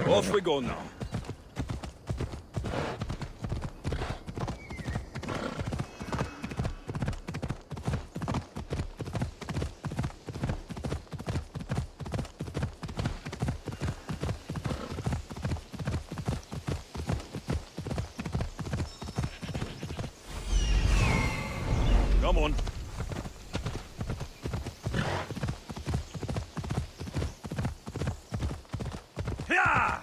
Off we go now. Come on. Yeah!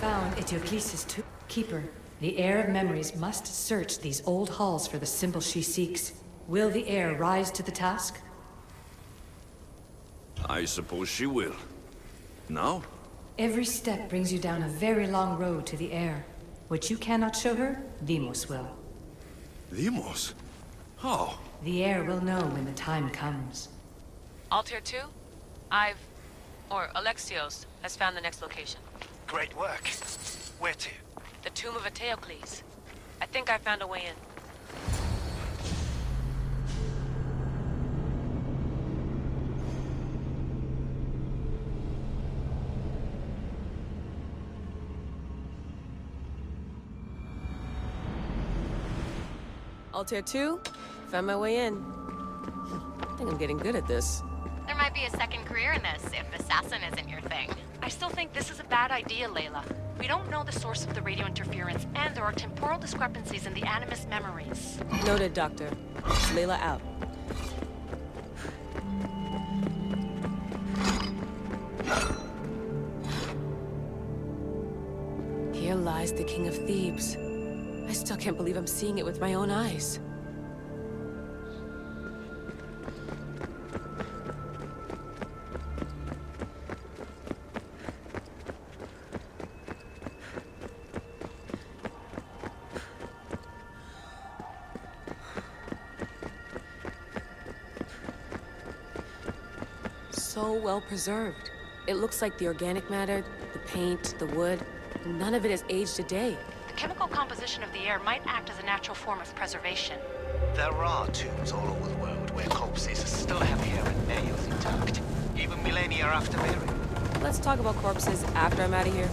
Found Eteocles' tomb. Keeper, the heir of memories must search these old halls for the symbol she seeks. Will the heir rise to the task? I suppose she will. Now? Every step brings you down a very long road to the heir. What you cannot show her, Demos will. Demos? How? The heir will know when the time comes. Altair 2? Alexios has found the next location. Great work. Where to? The tomb of Eteocles. I think I found a way in. Altair 2, found my way in. I think I'm getting good at this. There might be a second career in this, if assassin isn't your thing. I still think this is a bad idea, Layla. We don't know the source of the radio interference, and there are temporal discrepancies in the Animus memories. Noted, Doctor. Layla out. Here lies the King of Thebes. I still can't believe I'm seeing it with my own eyes. So well preserved. It looks like the organic matter, the paint, the wood, none of it has aged a day. The chemical composition of the air might act as a natural form of preservation. There are tombs all over the world where corpses still have hair and nails intact, even millennia after burial. Let's talk about corpses after I'm out of here.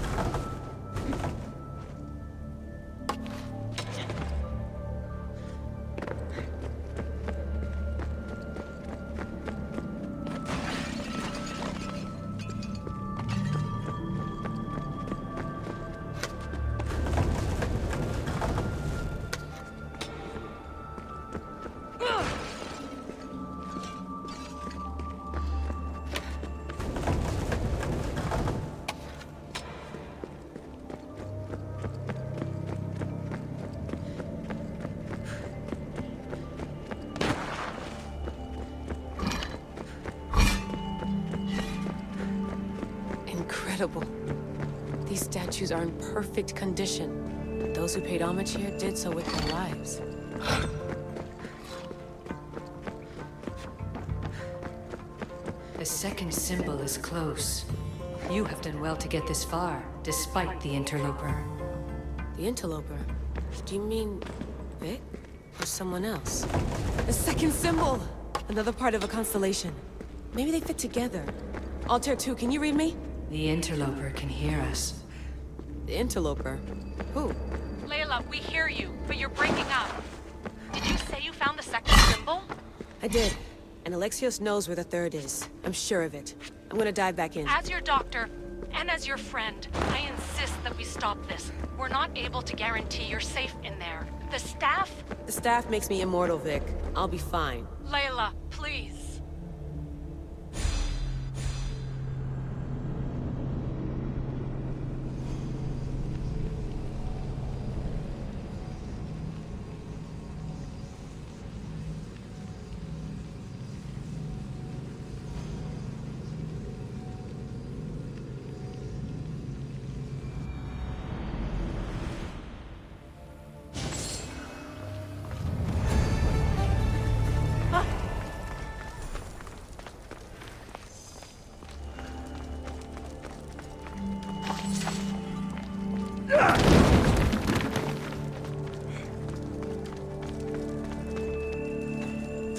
Incredible. These statues are in perfect condition. Those who paid homage here did so with their lives. The second symbol is close. You have done well to get this far, despite the interloper. The interloper? Do you mean Vic? Or someone else? The second symbol! Another part of a constellation. Maybe they fit together. Altair 2, can you read me? The interloper can hear us. The interloper? Who? Layla, we hear you, but you're breaking up. Did you say you found the second symbol? I did. And Alexios knows where the third is. I'm sure of it. I'm gonna dive back in. As your doctor, and as your friend, I insist that we stop this. We're not able to guarantee you're safe in there. The staff? The staff makes me immortal, Vic. I'll be fine. Layla, please.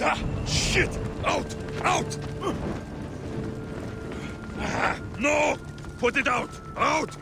Ah, shit! Out! Out! No! Put it out! Out!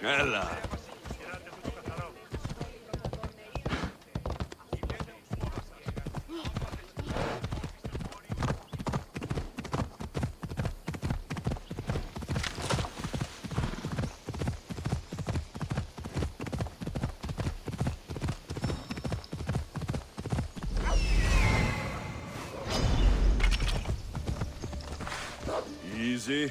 Έλα. Easy.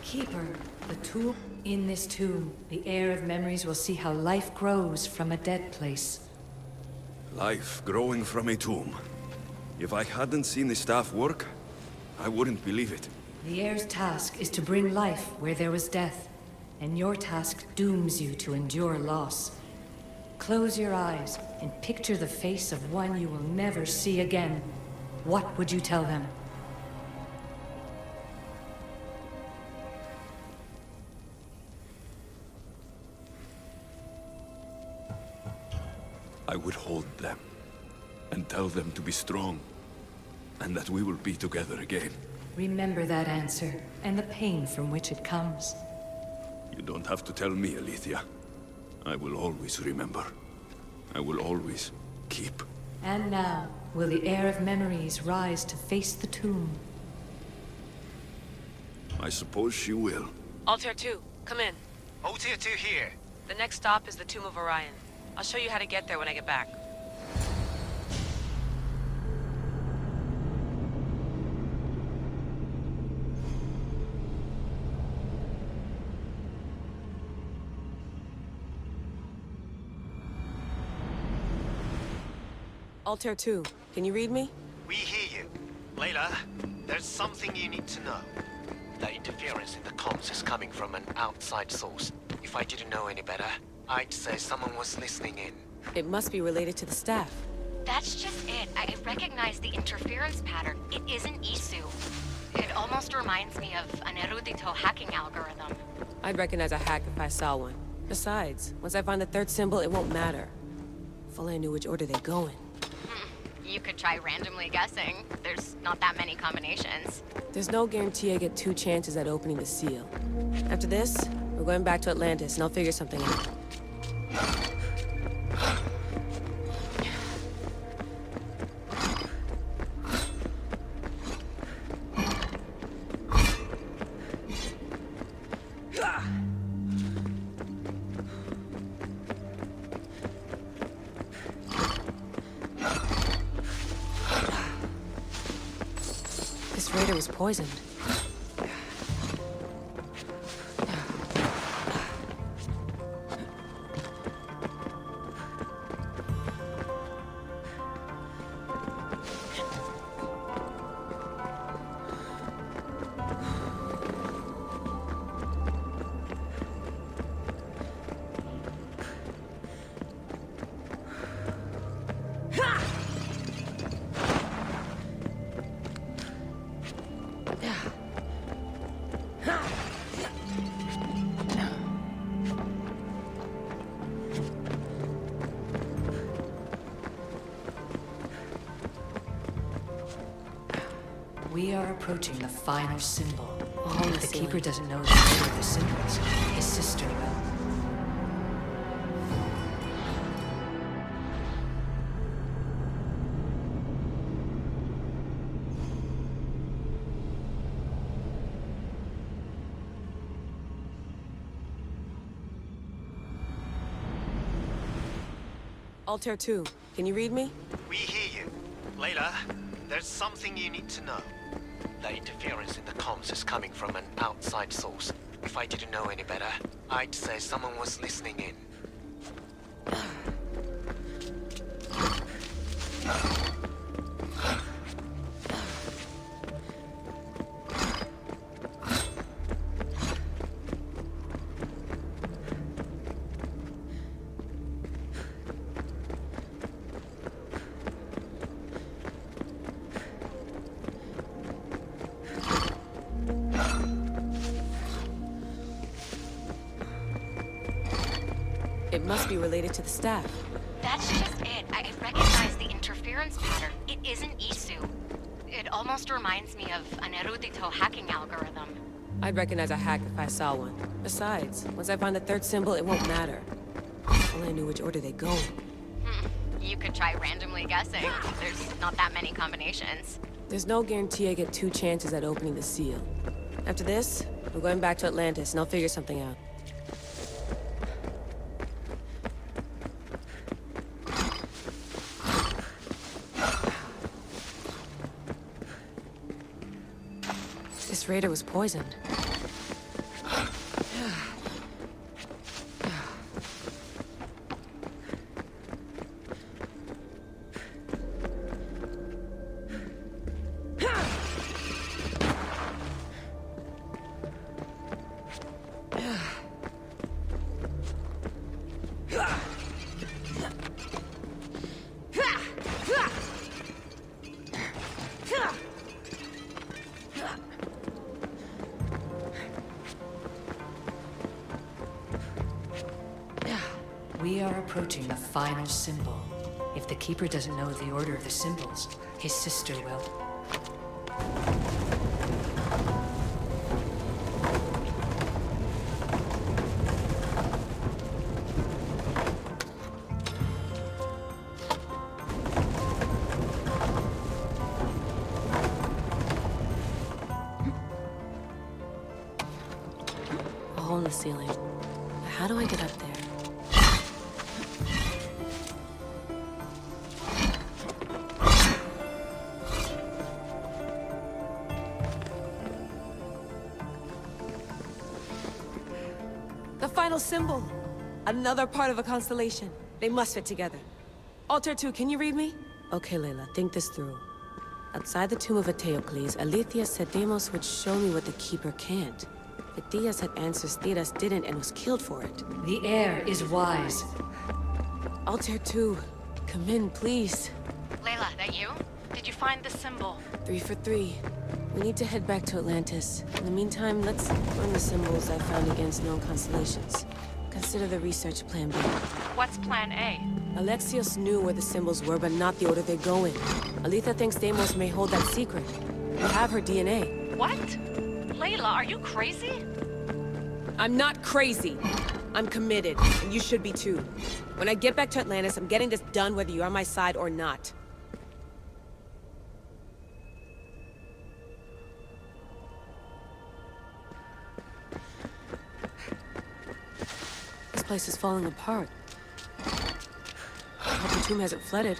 Keeper, the tomb. In this tomb, the heir of memories will see how life grows from a dead place. Life growing from a tomb. If I hadn't seen the staff work, I wouldn't believe it. The heir's task is to bring life where there was death, and your task dooms you to endure loss. Close your eyes and picture the face of one you will never see again. What would you tell them? I would hold them, and tell them to be strong, and that we will be together again. Remember that answer, and the pain from which it comes. You don't have to tell me, Alethea. I will always remember. I will always keep. And now, will the heir of memories rise to face the tomb? I suppose she will. Altair 2, come in. Altair 2 here. The next stop is the Tomb of Orion. I'll show you how to get there when I get back. Altair 2, can you read me? We hear you. Layla, there's something you need to know. The interference in the comms is coming from an outside source. If I didn't know any better, I'd say someone was listening in. It must be related to the staff. That's just it. I recognize the interference pattern. It isn't Isu. It almost reminds me of an erudito hacking algorithm. I'd recognize a hack if I saw one. Besides, once I find the third symbol, it won't matter. If only I knew which order they go in. You could try randomly guessing. There's not that many combinations. There's no guarantee I get 2 chances at opening the seal. After this, we're going back to Atlantis, and I'll figure something out. This raider was poisoned. We are approaching the final symbol. Oh, If the Keeper doesn't know the order of the symbols, his sister will. Altair 2, can you read me? We hear you. Layla, there's something you need to know. The interference in the comms is coming from an outside source. If I didn't know any better, I'd say someone was listening in. must be related to the staff. That's just it. I recognize the interference pattern. It isn't Isu. It almost reminds me of an erudito hacking algorithm. I'd recognize a hack if I saw one. Besides, once I find the third symbol, it won't matter. If only I knew which order they go in. You could try randomly guessing. There's not that many combinations. There's no guarantee I get 2 chances at opening the seal. After this, we're going back to Atlantis, and I'll figure something out. This raider was poisoned. We are approaching the final symbol. If the Keeper doesn't know the order of the symbols, his sister will. A hole in the ceiling. How do I get up there? Final symbol! Another part of a constellation. They must fit together. Altair 2, can you read me? Okay, Layla, think this through. Outside the tomb of Eteocles, Alethea said Deimos would show me what the Keeper can't. Phidias had answers Theras didn't and was killed for it. The air is wise. Altair 2, come in, please. Layla, that you? Did you find the symbol? 3 for 3. We need to head back to Atlantis. In the meantime, let's learn the symbols I found against known constellations. Consider the research plan B. What's plan A? Alexios knew where the symbols were, but not the order they go in. Aletha thinks Deimos may hold that secret. We have her DNA. What? Layla, are you crazy? I'm not crazy. I'm committed, and you should be too. When I get back to Atlantis, I'm getting this done whether you're on my side or not. This place is falling apart. I hope the tomb hasn't flooded.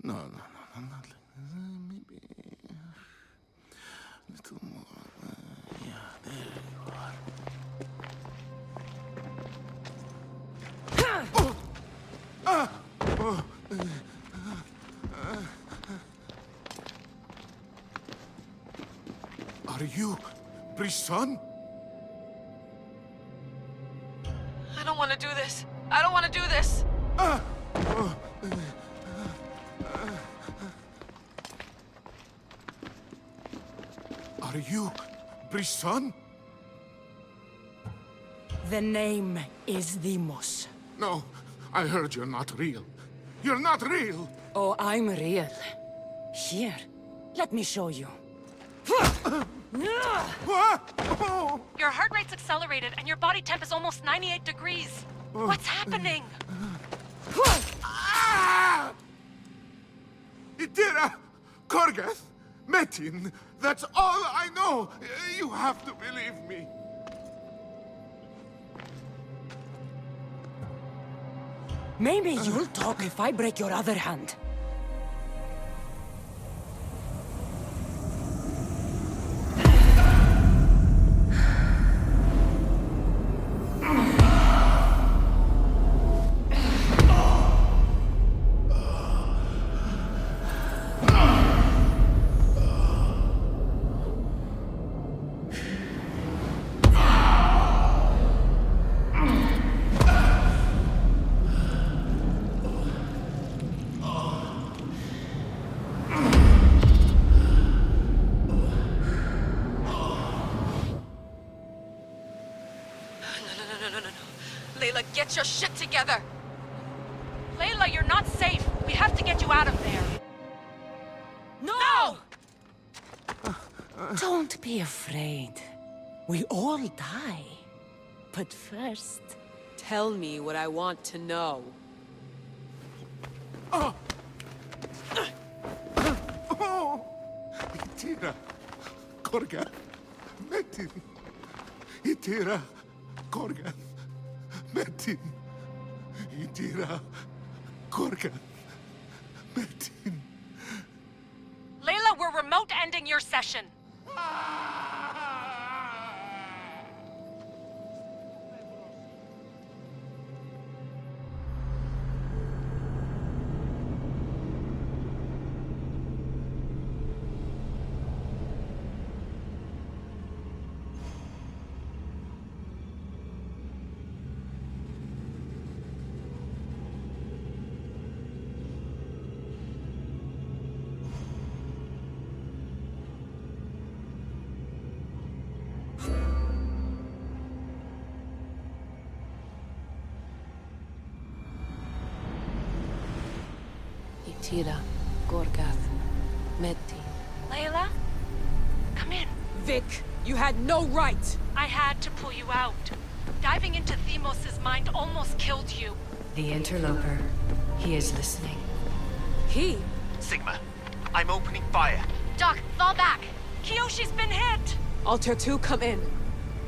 No, not like maybe a little more. Yeah, there you are. Are you Brisson? I don't want to do this. I don't want to do this. Are you Brisson? The name is Deimos. No, I heard you're not real. You're not real! Oh, I'm real. Here, let me show you. Your heart rate's accelerated and your body temp is almost 98 degrees. What's happening? Itira! Korgath! Metin! That's all I know! You have to believe me. Maybe you'll talk if I break your other hand. Layla, get your shit together! Layla, you're not safe! We have to get you out of there! No! Don't be afraid. We all die. But first... Tell me what I want to know. Itira! Korgath! Metin! Itira! Korgath! Metin! Itira! Korgath! Metin! Layla, we're remote ending your session! Itira, Korgath, Metin. Layla? Come in. Vic, you had no right! I had to pull you out. Diving into Themos' mind almost killed you. The interloper. He is listening. He? Sigma, I'm opening fire. Doc, fall back. Kiyoshi's been hit! Altair 2, come in.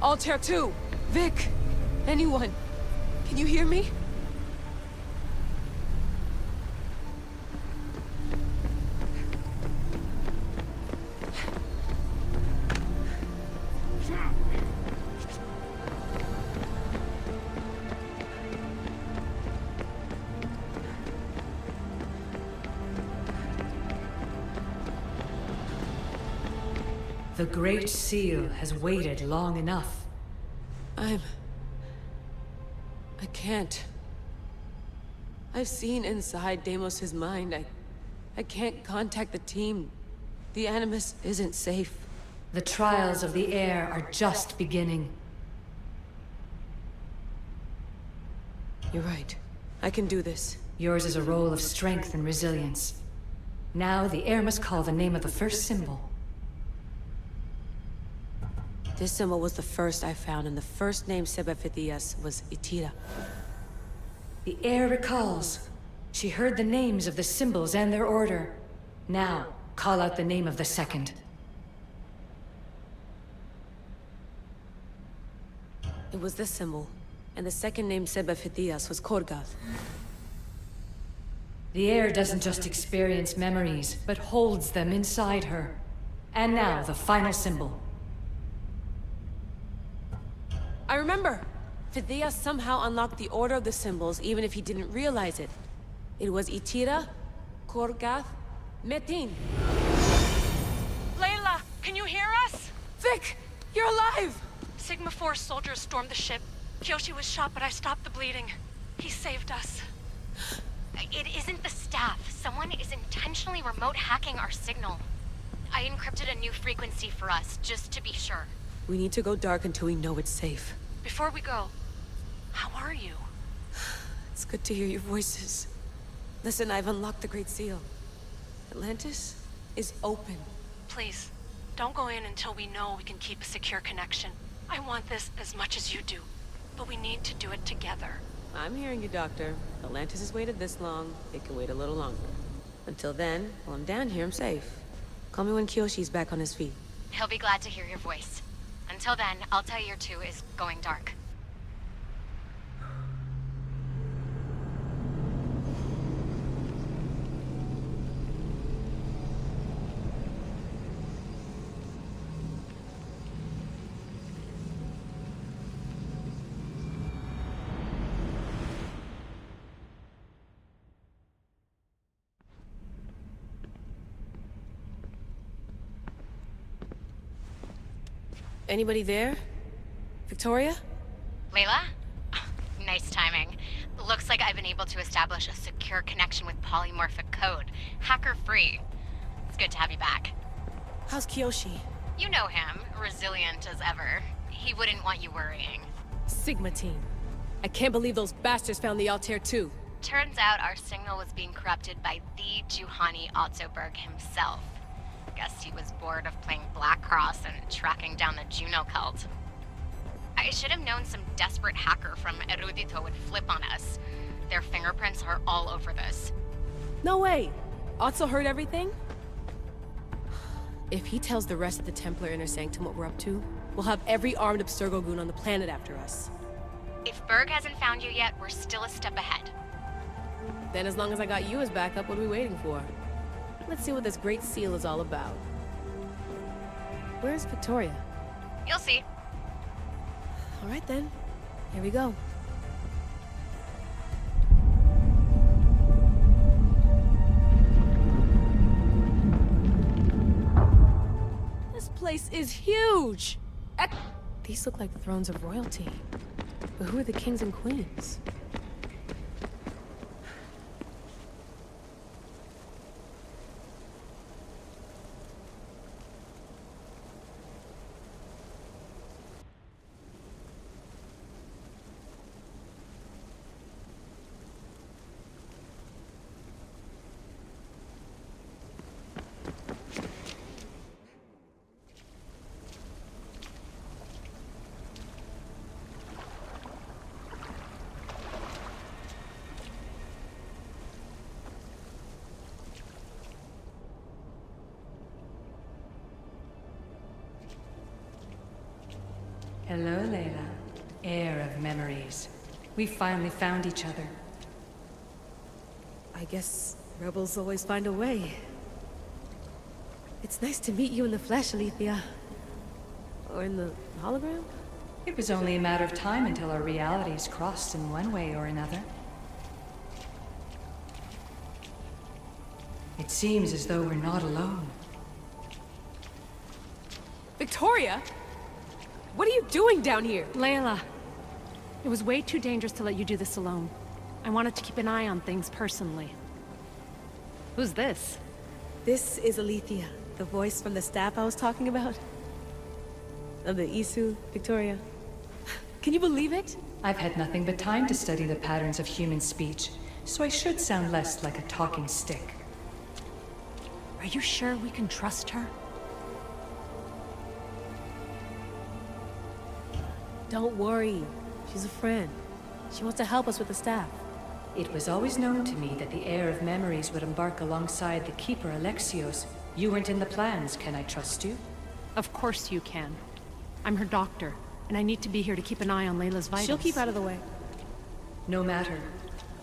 Altair 2! Vic! Anyone? Can you hear me? The Great Seal has waited long enough. I can't. I've seen inside Deimos' mind. I can't contact the team. The Animus isn't safe. The trials of the air are just beginning. You're right. I can do this. Yours is a role of strength and resilience. Now the air must call the name of the first symbol. This symbol was the first I found, and the first name Sebefithias was Itira. The air recalls. She heard the names of the symbols and their order. Now, call out the name of the second. It was this symbol, and the second name Sebefithias was Korgath. The air doesn't just experience memories, but holds them inside her. And now, the final symbol. I remember! Phidias somehow unlocked the order of the symbols, even if he didn't realize it. It was Itira, Korgath, Metin. Layla, can you hear us? Vic! You're alive! Sigma 4 soldiers stormed the ship. Kyoshi was shot, but I stopped the bleeding. He saved us. It isn't the staff. Someone is intentionally remote hacking our signal. I encrypted a new frequency for us, just to be sure. We need to go dark until we know it's safe. Before we go, how are you? It's good to hear your voices. Listen, I've unlocked the Great Seal. Atlantis is open. Please, don't go in until we know we can keep a secure connection. I want this as much as you do, but we need to do it together. I'm hearing you, Doctor. Atlantis has waited this long. It can wait a little longer. Until then, while I'm down here, I'm safe. Call me when Kyoshi's back on his feet. He'll be glad to hear your voice. Until then, Altair 2 is going dark. Anybody there? Victoria? Layla? Nice timing. Looks like I've been able to establish a secure connection with polymorphic code. Hacker-free. It's good to have you back. How's Kyoshi? You know him. Resilient as ever. He wouldn't want you worrying. Sigma team. I can't believe those bastards found the Altair 2. Turns out our signal was being corrupted by the Juhani Ottoberg himself. Guess he was bored of playing Black Cross and tracking down the Juno cult. I should have known some desperate hacker from Erudito would flip on us. Their fingerprints are all over this. No way! Otso heard everything? If he tells the rest of the Templar Inner Sanctum what we're up to, we'll have every armed Abstergo goon on the planet after us. If Berg hasn't found you yet, we're still a step ahead. Then as long as I got you as backup, what are we waiting for? Let's see what this Great Seal is all about. Where's Victoria? You'll see. All right then. Here we go. This place is huge! These look like thrones of royalty. But who are the kings and queens? Hello, Layla. Heir of memories. We finally found each other. I guess rebels always find a way. It's nice to meet you in the flesh, Alethea. Or in the hologram? It was only a matter of time until our realities crossed in one way or another. It seems as though we're not alone. Victoria? What are you doing down here? Layla, it was way too dangerous to let you do this alone. I wanted to keep an eye on things personally. Who's this? This is Alethea, the voice from the staff I was talking about. Of the Isu, Victoria. Can you believe it? I've had nothing but time to study the patterns of human speech, so I should sound less like a talking stick. Are you sure we can trust her? Don't worry. She's a friend. She wants to help us with the staff. It was always known to me that the heir of memories would embark alongside the keeper Alexios. You weren't in the plans. Can I trust you? Of course you can. I'm her doctor, and I need to be here to keep an eye on Layla's vitals. She'll keep out of the way. No matter.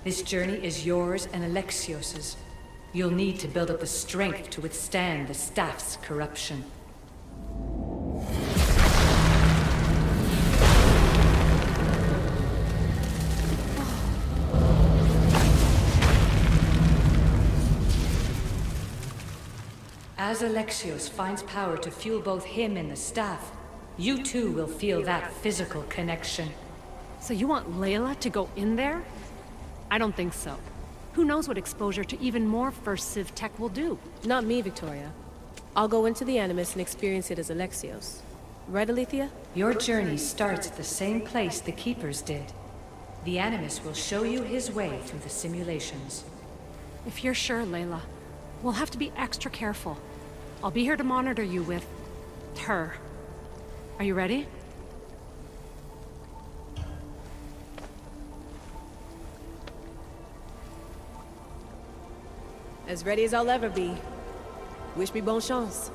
This journey is yours and Alexios's. You'll need to build up the strength to withstand the staff's corruption. As Alexios finds power to fuel both him and the staff, you too will feel that physical connection. So you want Layla to go in there? I don't think so. Who knows what exposure to even more First Civ tech will do? Not me, Victoria. I'll go into the Animus and experience it as Alexios. Right, Alethea? Your journey starts at the same place the Keepers did. The Animus will show you his way through the simulations. If you're sure, Layla, we'll have to be extra careful. I'll be here to monitor you with... her. Are you ready? As ready as I'll ever be. Wish me bonne chance.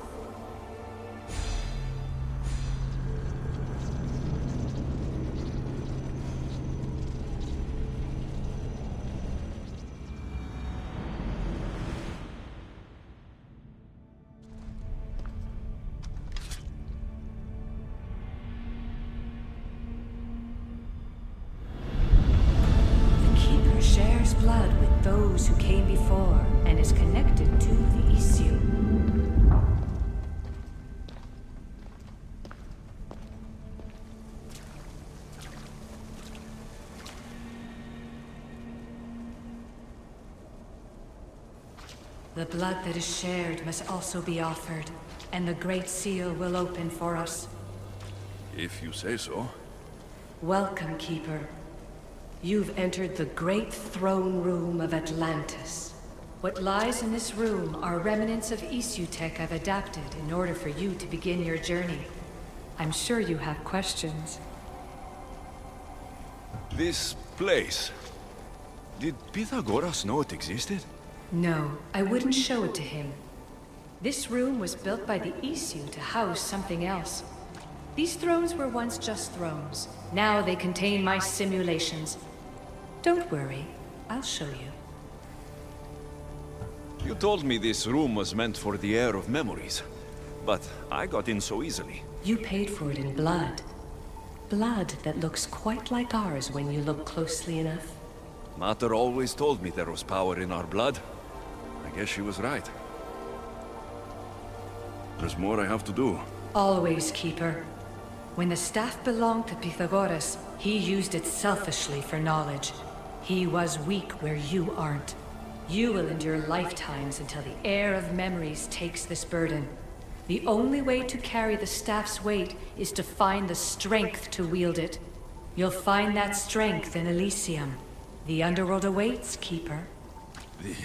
Shares blood with those who came before and is connected to the issue. The blood that is shared must also be offered, and the Great Seal will open for us. If you say so. Welcome, Keeper. You've entered the great throne room of Atlantis. What lies in this room are remnants of issue tech I've adapted in order for you to begin your journey. I'm sure you have questions. This place... Did Pythagoras know it existed? No, I wouldn't show it to him. This room was built by the issue to house something else. These thrones were once just thrones. Now they contain my simulations. Don't worry, I'll show you. You told me this room was meant for the heir of memories, but I got in so easily. You paid for it in blood. Blood that looks quite like ours when you look closely enough. Mater always told me there was power in our blood. I guess she was right. There's more I have to do. Always, Keeper. When the staff belonged to Pythagoras, he used it selfishly for knowledge. He was weak where you aren't. You will endure lifetimes until the heir of memories takes this burden. The only way to carry the staff's weight is to find the strength to wield it. You'll find that strength in Elysium. The underworld awaits, Keeper. The...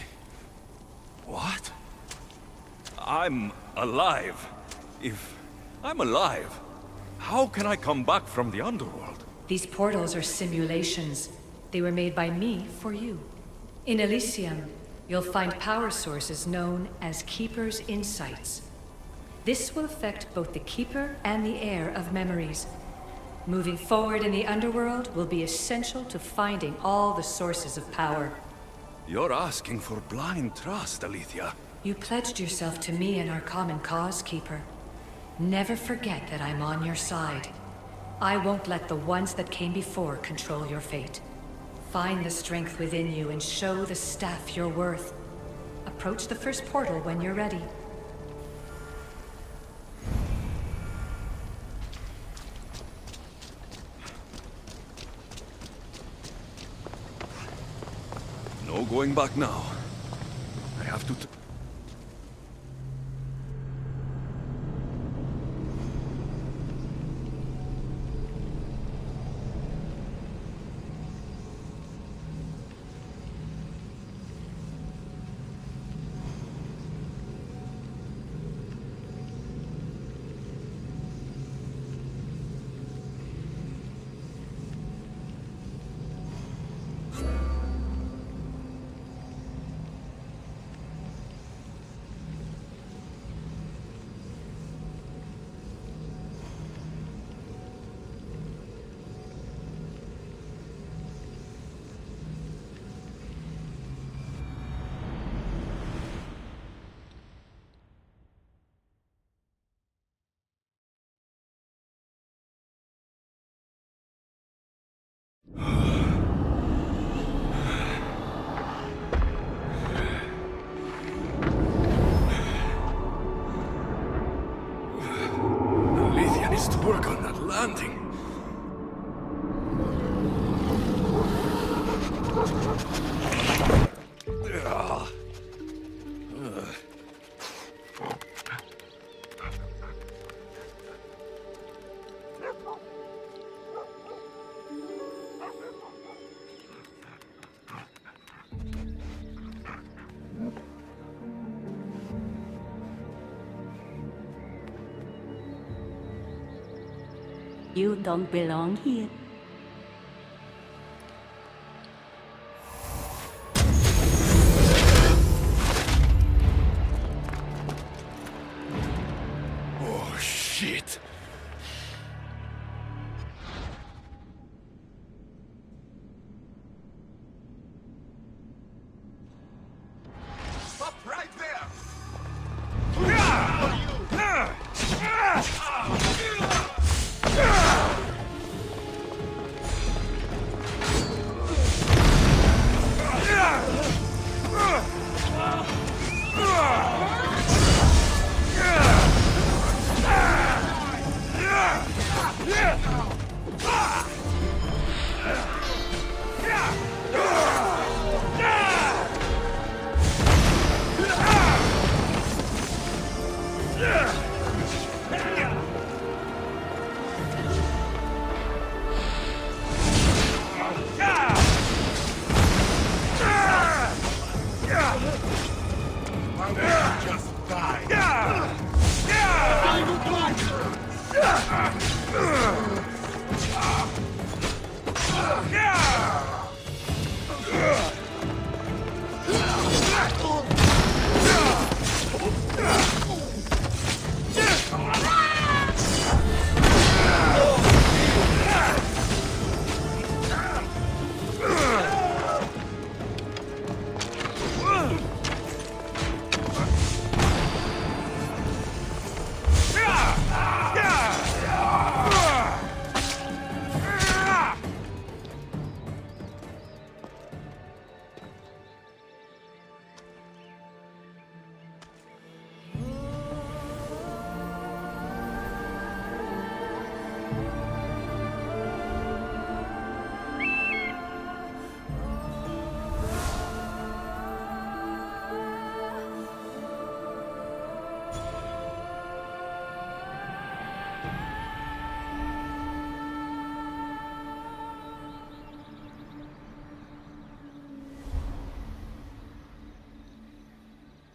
what? I'm alive. If I'm alive, how can I come back from the underworld? These portals are simulations. They were made by me for you. In Elysium, you'll find power sources known as Keeper's Insights. This will affect both the Keeper and the heir of memories. Moving forward in the underworld will be essential to finding all the sources of power. You're asking for blind trust, Alethea. You pledged yourself to me and our common cause, Keeper. Never forget that I'm on your side. I won't let the ones that came before control your fate. Find the strength within you and show the staff your worth. Approach the first portal when you're ready. No going back now. I have to... Alethea needs to work on that landing. You don't belong here. Oh, shit! Stop right there!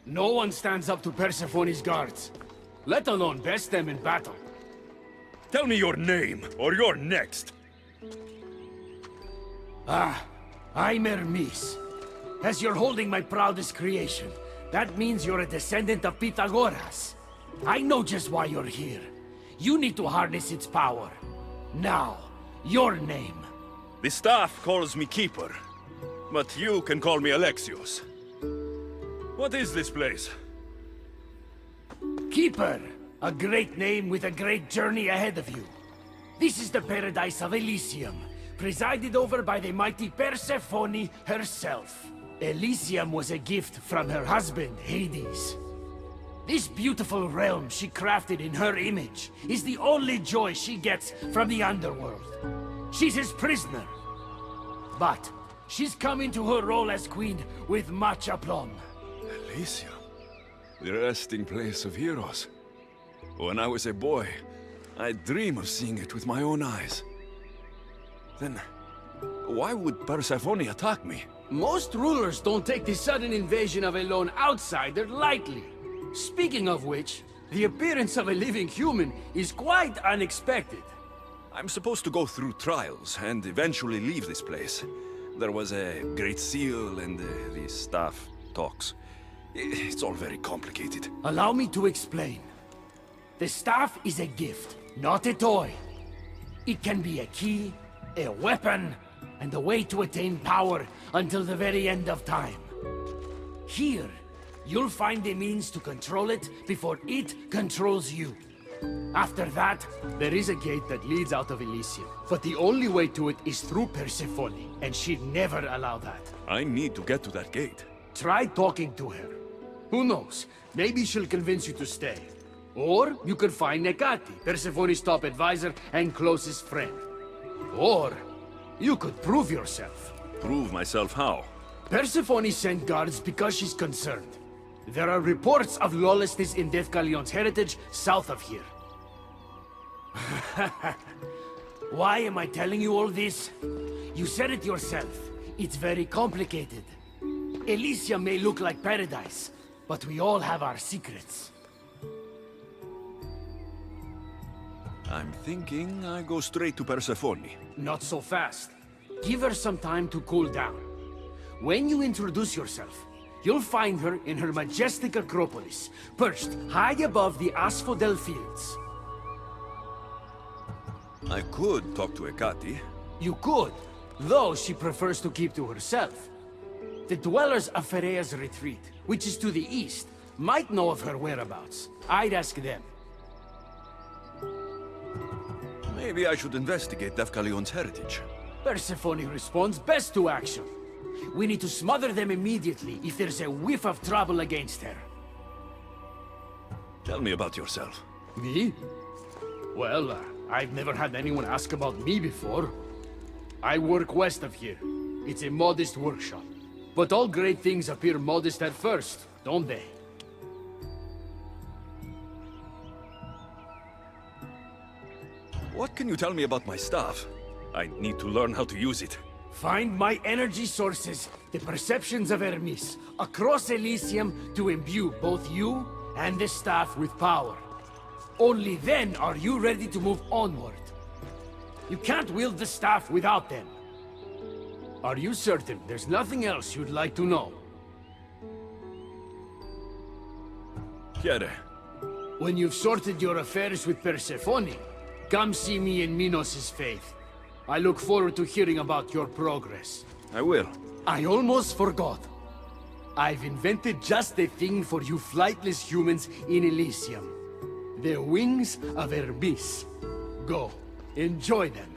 No one stands up to Persephone's guards, let alone best them in battle. Tell me your name, or you're next. I'm Hermes. As you're holding my proudest creation, that means you're a descendant of Pythagoras. I know just why you're here. You need to harness its power. Now, your name. The staff calls me Keeper, but you can call me Alexios. What is this place? Keeper, a great name with a great journey ahead of you. This is the paradise of Elysium, presided over by the mighty Persephone herself. Elysium was a gift from her husband, Hades. This beautiful realm she crafted in her image is the only joy she gets from the underworld. She's his prisoner. But she's come into her role as queen with much aplomb. Elysium? The resting place of heroes. When I was a boy, I'd dream of seeing it with my own eyes. Then, why would Persephone attack me? Most rulers don't take the sudden invasion of a lone outsider lightly. Speaking of which, the appearance of a living human is quite unexpected. I'm supposed to go through trials and eventually leave this place. There was a great seal and the staff talks. It's all very complicated. Allow me to explain. The staff is a gift, not a toy. It can be a key, a weapon, and a way to attain power until the very end of time. Here, you'll find the means to control it before it controls you. After that, there is a gate that leads out of Elysium. But the only way to it is through Persephone, and she'd never allow that. I need to get to that gate. Try talking to her. Who knows? Maybe she'll convince you to stay. Or you could find Nekati, Persephone's top advisor and closest friend. Or you could prove yourself. Prove myself how? Persephone sent guards because she's concerned. There are reports of lawlessness in Deucalion's heritage south of here. Why am I telling you all this? You said it yourself. It's very complicated. Elysium may look like paradise, but we all have our secrets. I'm thinking I go straight to Persephone. Not so fast. Give her some time to cool down. When you introduce yourself, you'll find her in her majestic acropolis, perched high above the asphodel fields. I could talk to Hecate. You could, though she prefers to keep to herself. The dwellers of Pherea's retreat, which is to the east, might know of her whereabouts. I'd ask them. Maybe I should investigate Defcalion's heritage. Persephone responds best to action. We need to smother them immediately if there's a whiff of trouble against her. Tell me about yourself. Me? Well, I've never had anyone ask about me before. I work west of here. It's a modest workshop. But all great things appear modest at first, don't they? What can you tell me about my staff? I need to learn how to use it. Find my energy sources, the perceptions of Hermes, across Elysium to imbue both you and the staff with power. Only then are you ready to move onward. You can't wield the staff without them. Are you certain there's nothing else you'd like to know? Chiere. When you've sorted your affairs with Persephone, come see me in Minos' faith. I look forward to hearing about your progress. I will. I almost forgot. I've invented just the thing for you flightless humans in Elysium. The wings of Hermes. Go, enjoy them.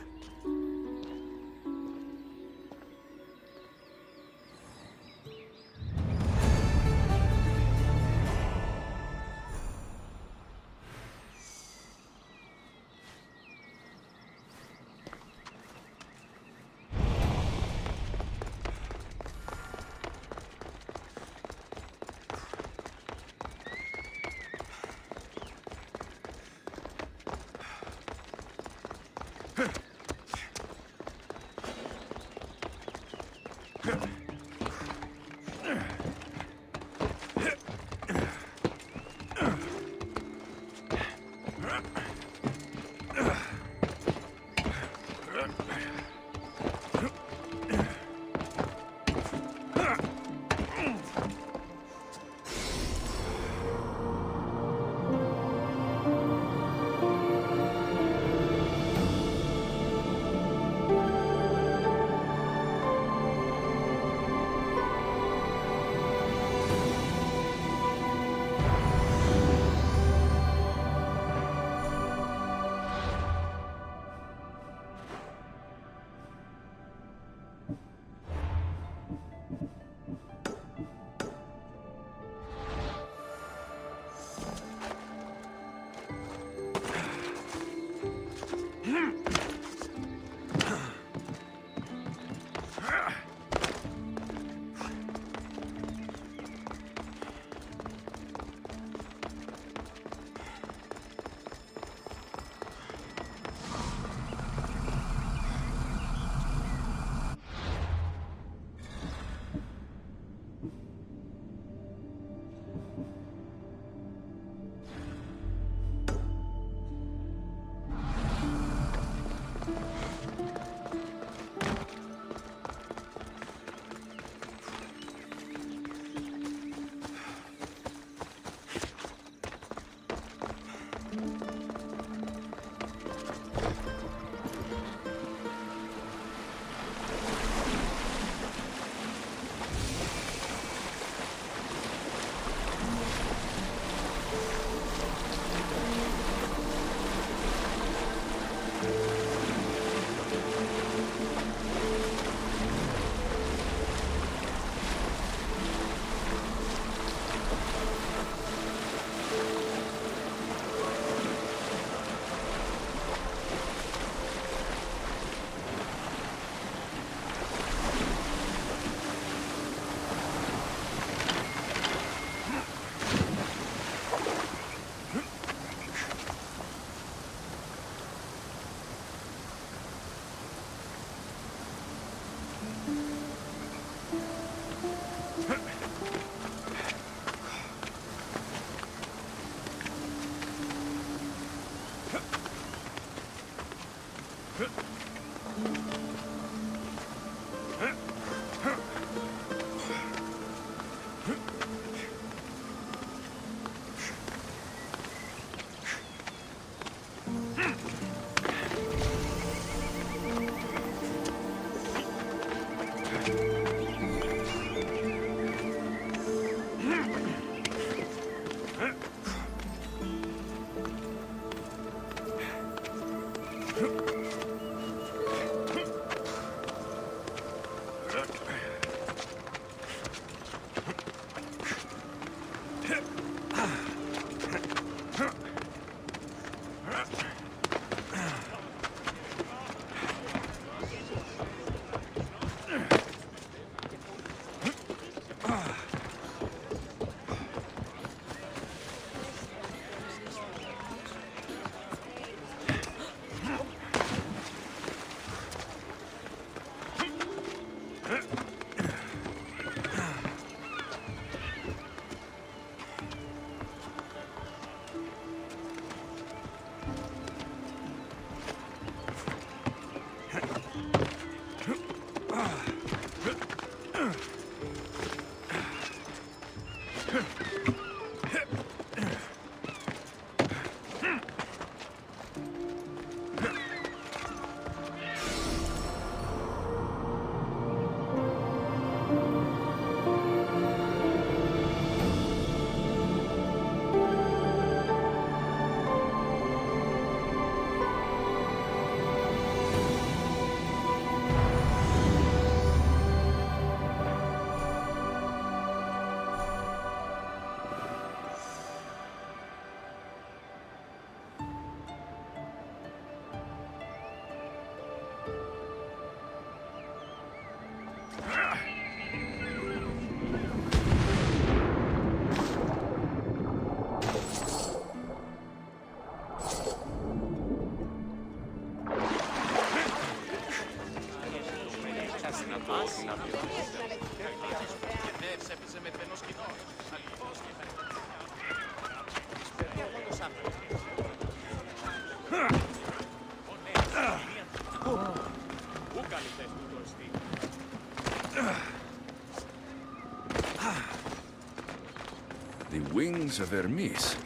The wings of Hermes.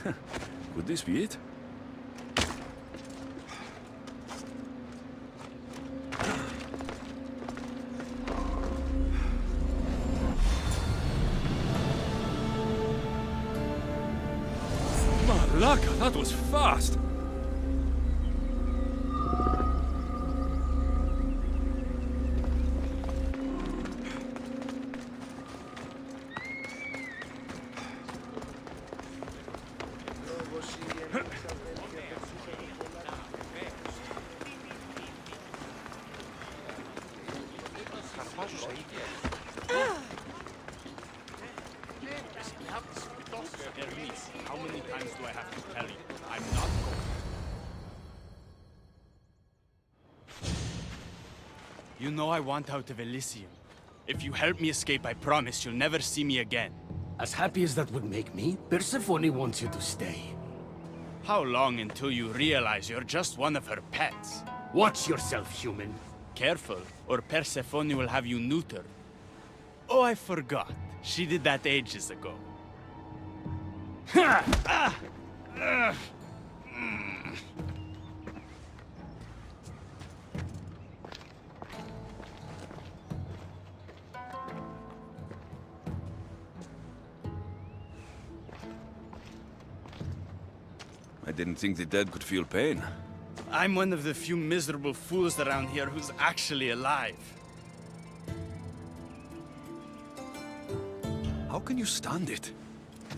Could this be it? Malaka, that was fast! How many times do I have to tell you? I'm not going. You know I want out of Elysium. If you help me escape, I promise you'll never see me again. As happy as that would make me, Persephone wants you to stay. How long until you realize you're just one of her pets? Watch yourself, human. Careful, or Persephone will have you neutered. Oh, I forgot. She did that ages ago. I didn't think the dead could feel pain. I'm one of the few miserable fools around here who's actually alive. How can you stand it?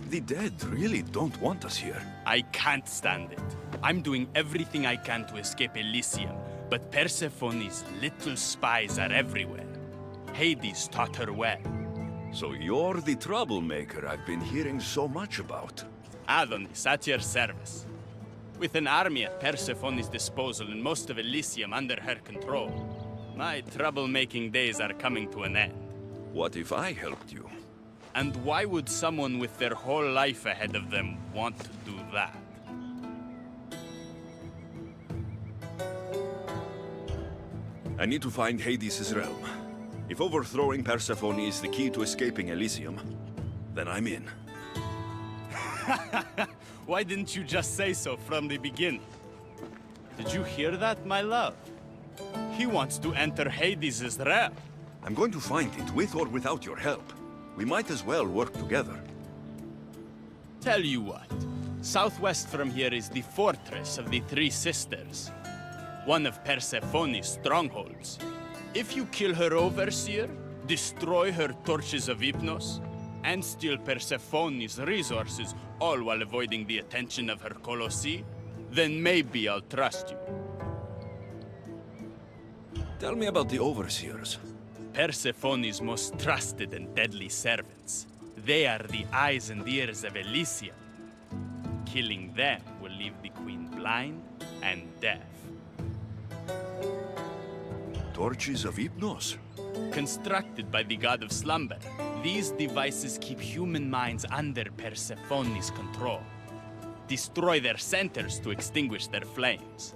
The dead really don't want us here. I can't stand it. I'm doing everything I can to escape Elysium, but Persephone's little spies are everywhere. Hades taught her well. So you're the troublemaker I've been hearing so much about. Adonis, at your service. With an army at Persephone's disposal and most of Elysium under her control, my troublemaking days are coming to an end. What if I helped you? And why would someone with their whole life ahead of them want to do that? I need to find Hades' realm. If overthrowing Persephone is the key to escaping Elysium, then I'm in. Why didn't you just say so from the beginning? Did you hear that, my love? He wants to enter Hades' realm. I'm going to find it, with or without your help. We might as well work together. Tell you what. Southwest from here is the Fortress of the Three Sisters. one of Persephone's strongholds. If you kill her overseer, destroy her torches of Hypnos, and steal Persephone's resources, all while avoiding the attention of her Colossi, then maybe I'll trust you. Tell me about the overseers. Persephone's most trusted and deadly servants. They are the eyes and ears of Elysium. Killing them will leave the queen blind and deaf. Torches of Hypnos? Constructed by the god of slumber, these devices keep human minds under Persephone's control. Destroy their centers to extinguish their flames.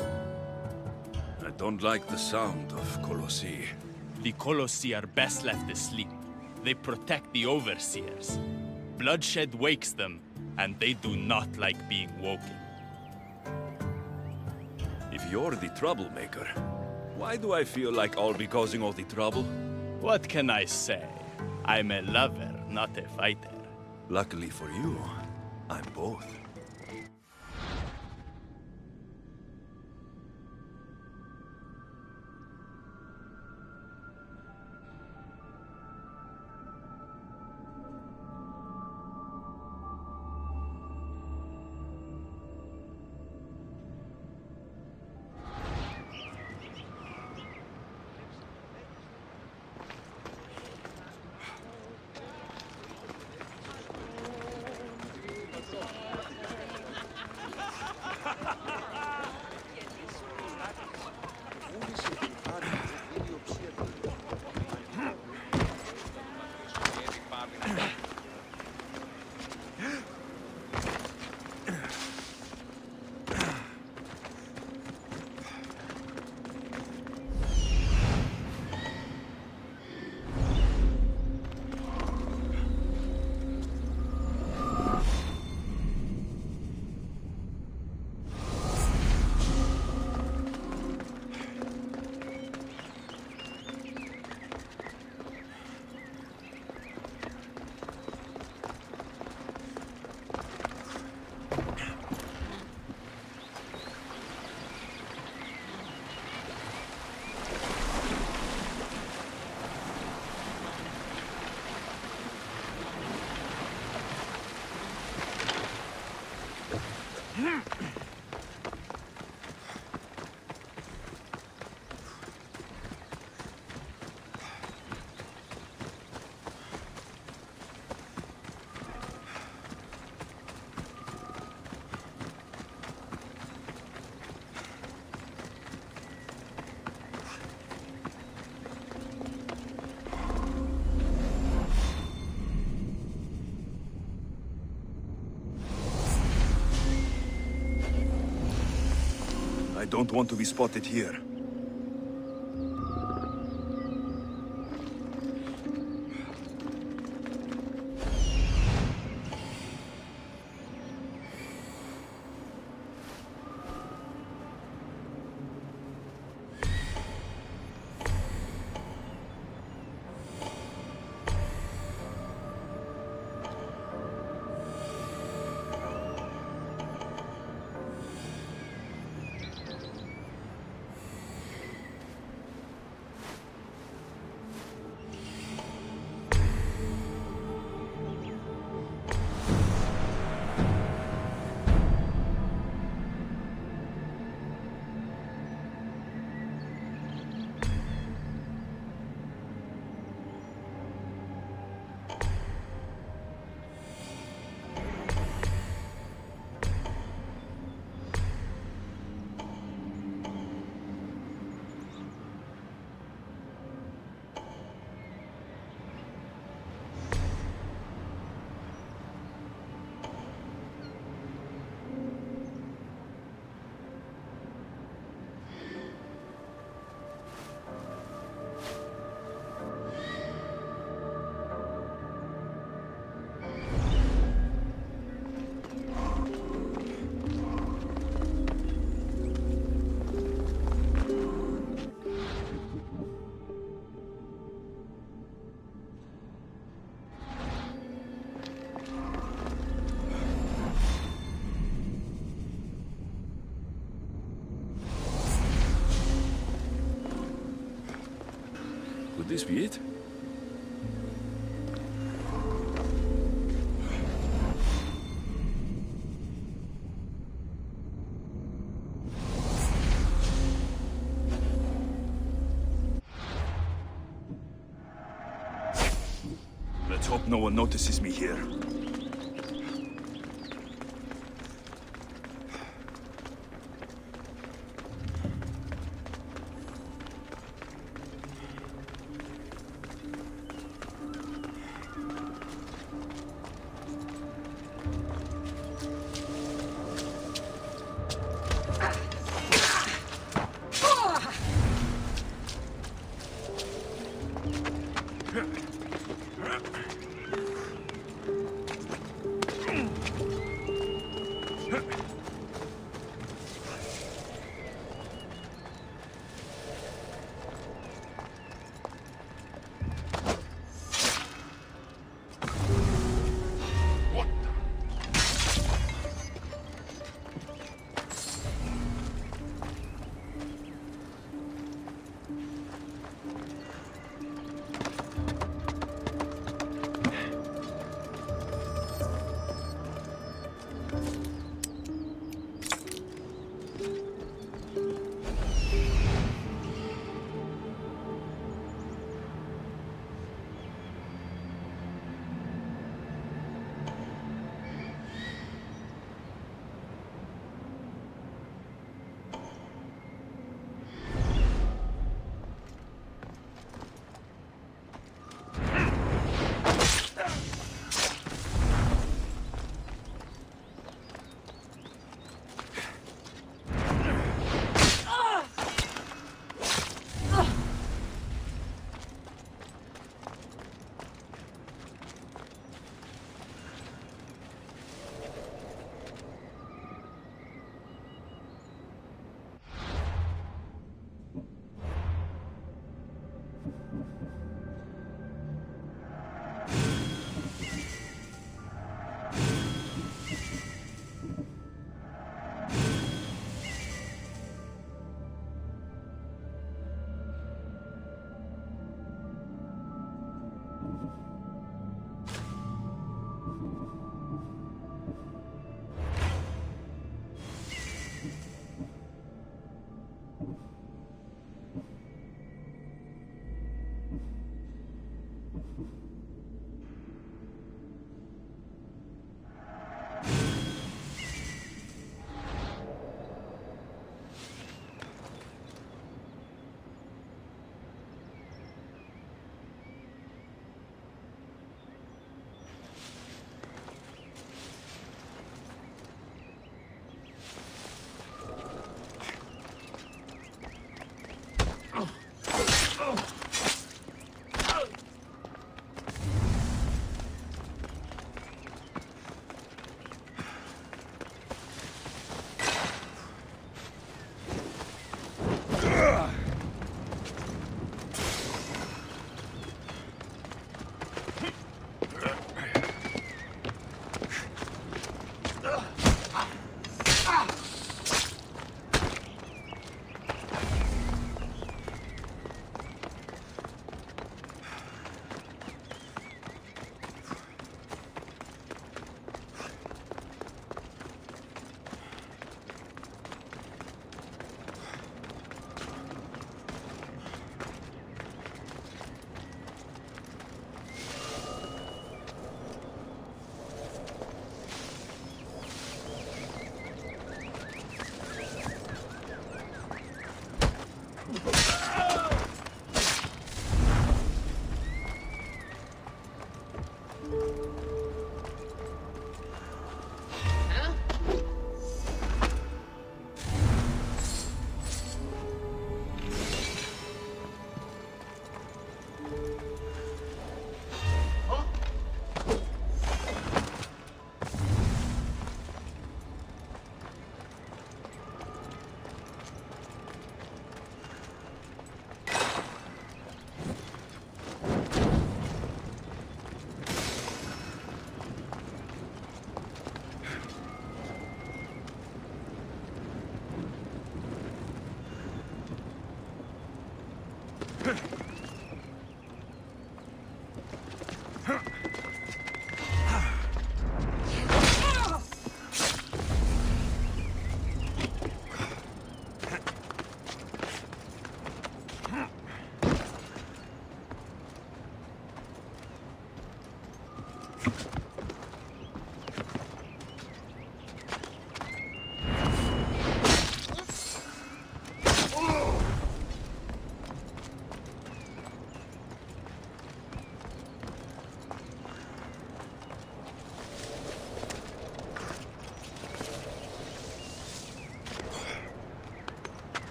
I don't like the sound of Colossi. The Colossi are best left asleep. They protect the overseers. Bloodshed wakes them, and they do not like being woken. If you're the troublemaker, why do I feel like I'll be causing all the trouble? What can I say? I'm a lover, not a fighter. Luckily for you, I'm both. I don't want to be spotted here. Could this be it? Let's hope no one notices me here.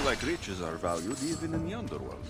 Like riches are valued even in the underworld.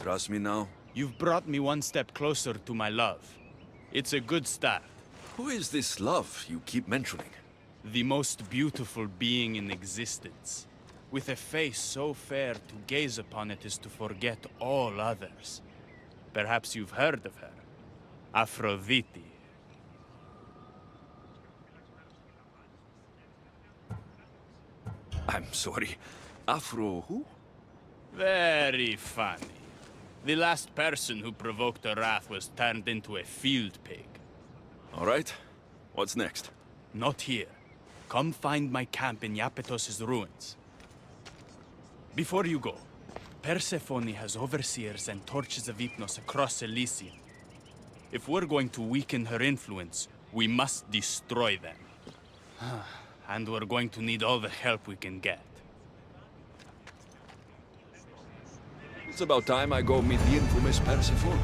trust me now? You've brought me one step closer to my love. It's a good start. Who is this love you keep mentioning? The most beautiful being in existence. With a face so fair, to gaze upon it is to forget all others. Perhaps you've heard of her. Aphrodite. I'm sorry. Afro who? Very funny. The last person who provoked her wrath was turned into a field pig. All right. What's next? Not here. Come find my camp in Iapetos' ruins. Before you go, Persephone has overseers and torches of Hypnos across Elysium. If we're going to weaken her influence, we must destroy them. And we're going to need all the help we can get. It's about time I go meet the infamous Persephone.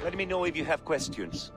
Let me know if you have questions.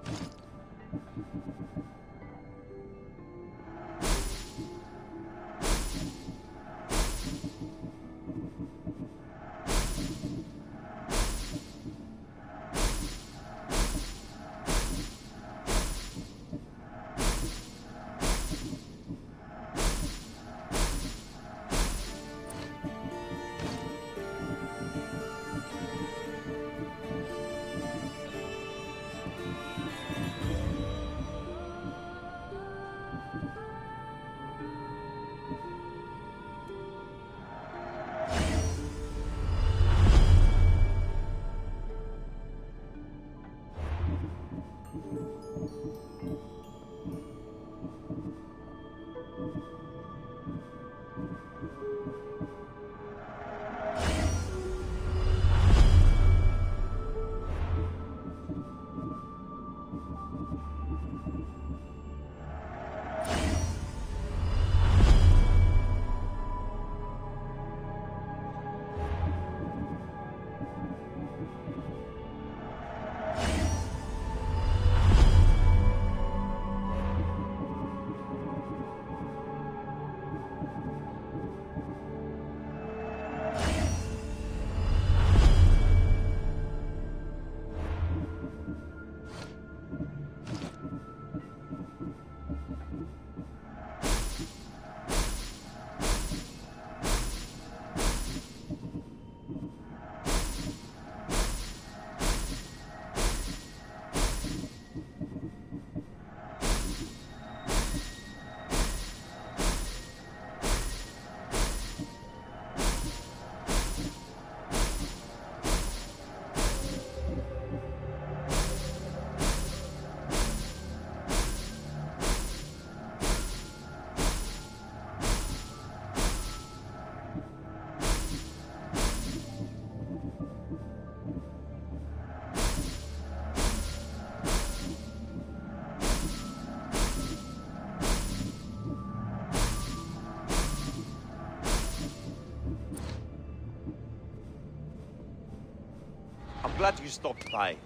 I'm glad you stopped by.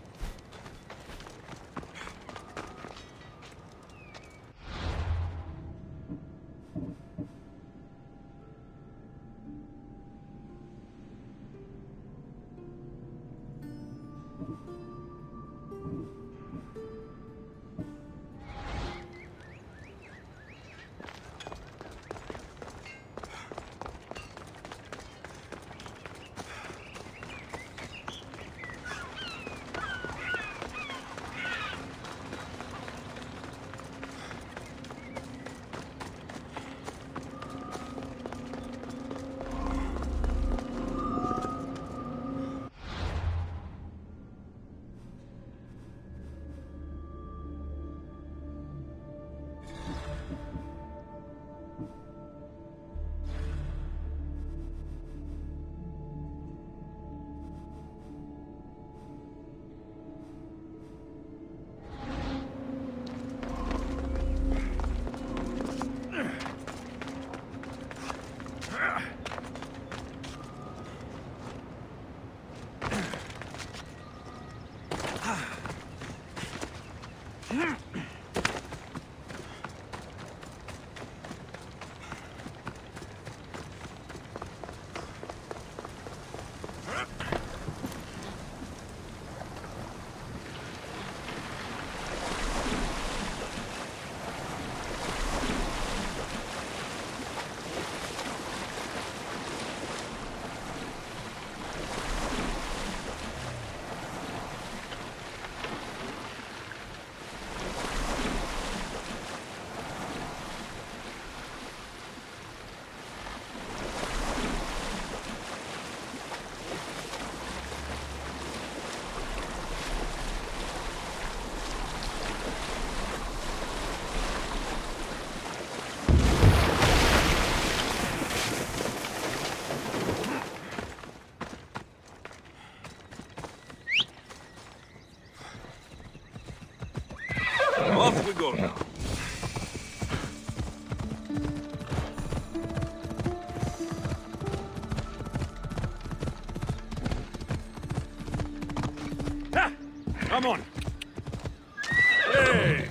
Off we go now. Come on. Hey!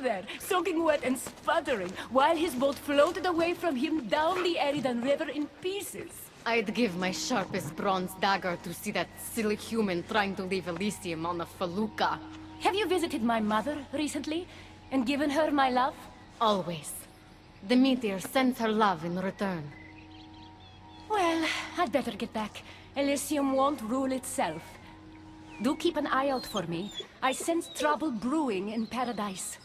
There, soaking wet and sputtering, while his boat floated away from him down the Eridan River in pieces. I'd give my sharpest bronze dagger to see that silly human trying to leave Elysium on a felucca. Have you visited my mother recently, and given her my love? Always. The meteor sends her love in return. Well, I'd better get back. Elysium won't rule itself. Do keep an eye out for me. I sense trouble brewing in Paradise.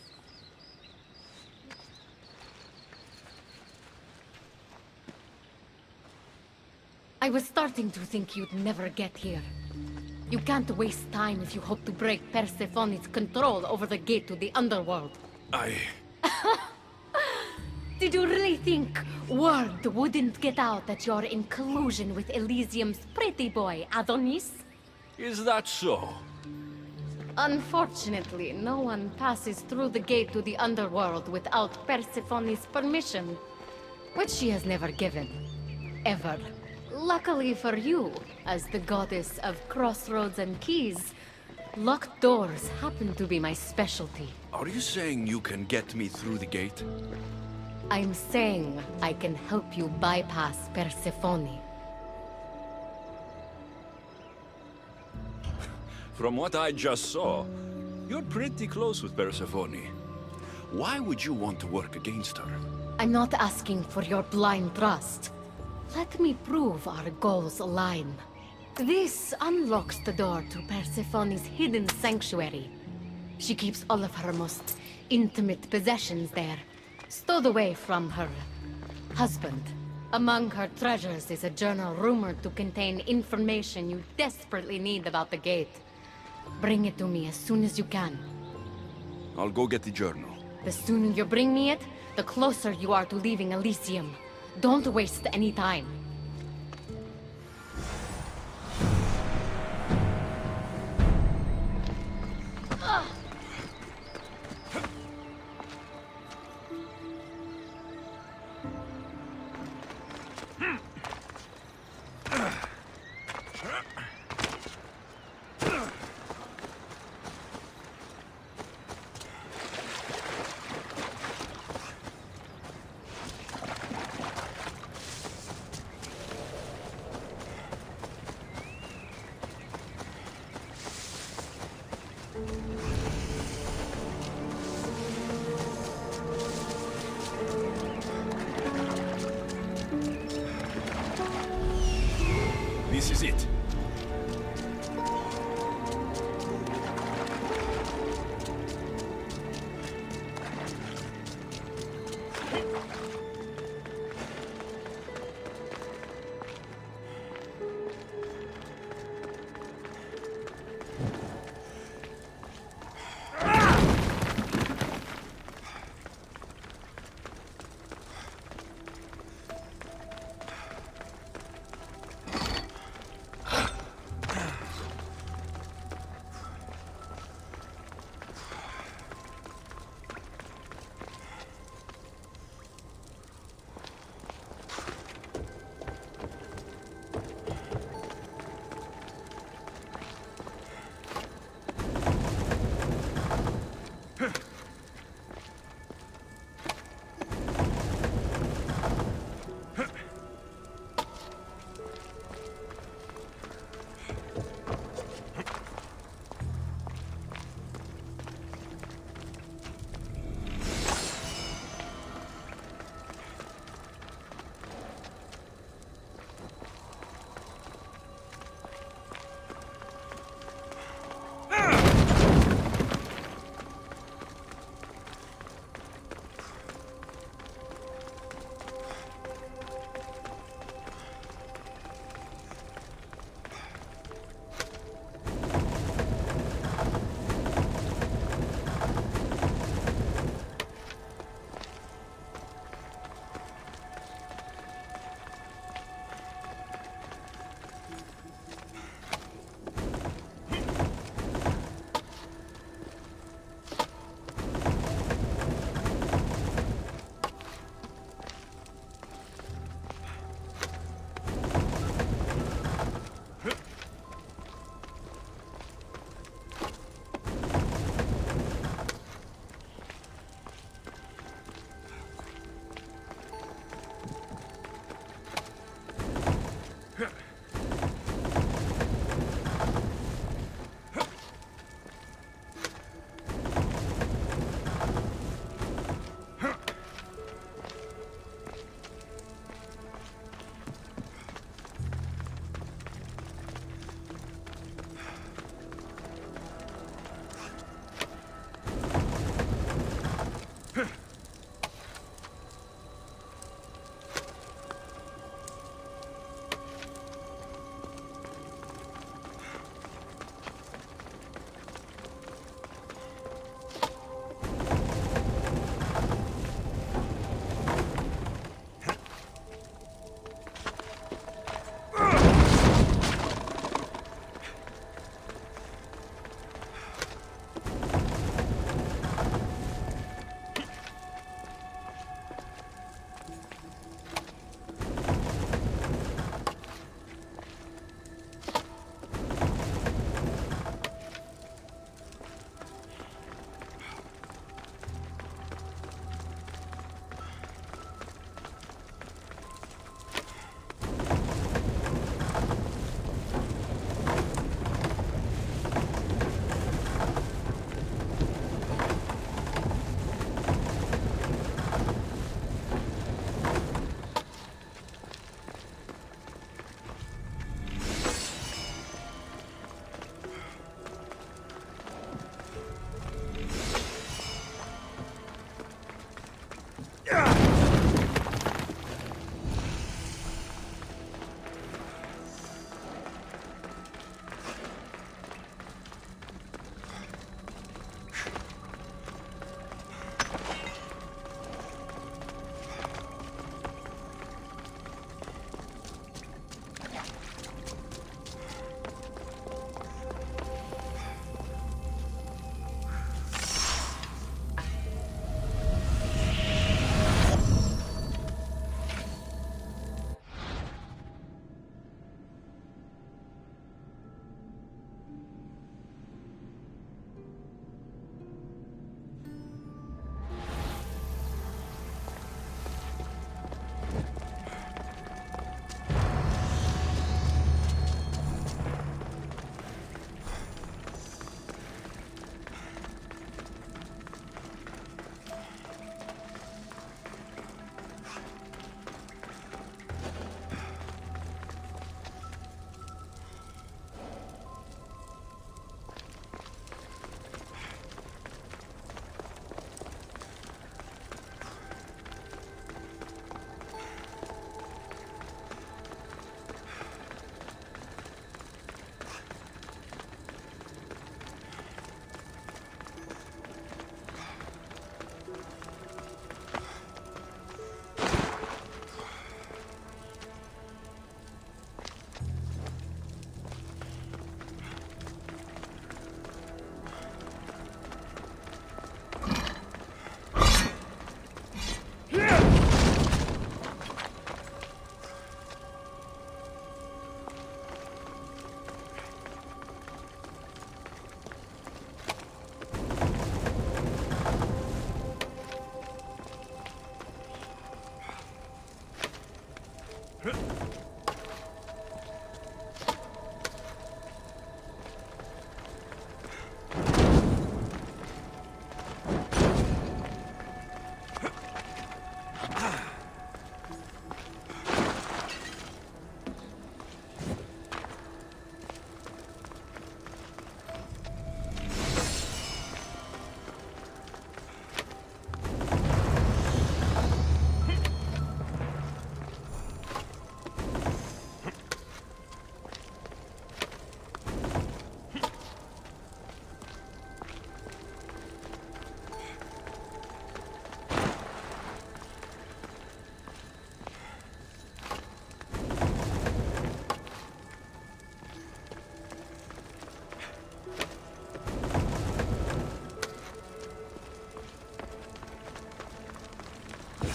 I was starting to think you'd never get here. You can't waste time if you hope to break Persephone's control over the gate to the underworld. Did you really think word wouldn't get out that you're in collusion with Elysium's pretty boy, Adonis? Is that so? Unfortunately, no one passes through the gate to the underworld without Persephone's permission, which she has never given. Ever. Luckily for you, as the goddess of crossroads and keys, locked doors happen to be my specialty. Are you saying you can get me through the gate? I'm saying I can help you bypass Persephone. From what I just saw, you're pretty close with Persephone. Why would you want to work against her? I'm not asking for your blind trust. Let me prove our goals align. This unlocks the door to Persephone's hidden sanctuary. She keeps all of her most intimate possessions there, stowed away from her husband. Among her treasures is a journal rumored to contain information you desperately need about the gate. Bring it to me as soon as you can. I'll go get the journal. The sooner you bring me it, the closer you are to leaving Elysium. Don't waste any time. This is it.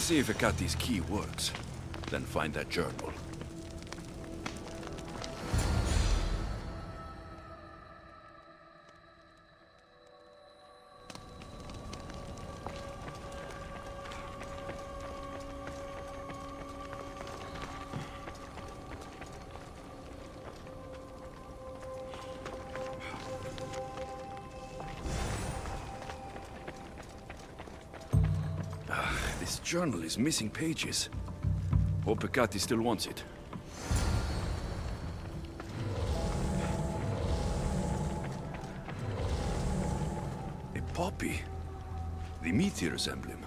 see if Hekate's key works. Then find that journal. This journal is missing pages. Hope Hekate still wants it. A poppy. The meteor's emblem.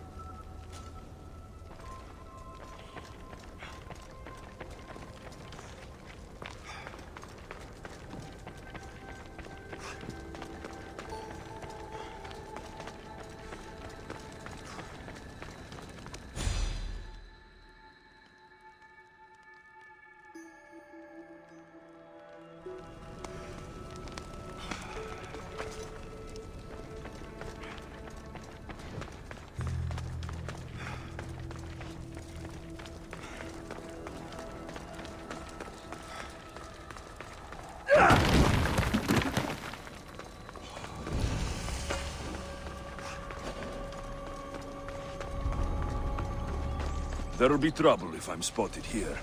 There'll be trouble if I'm spotted here.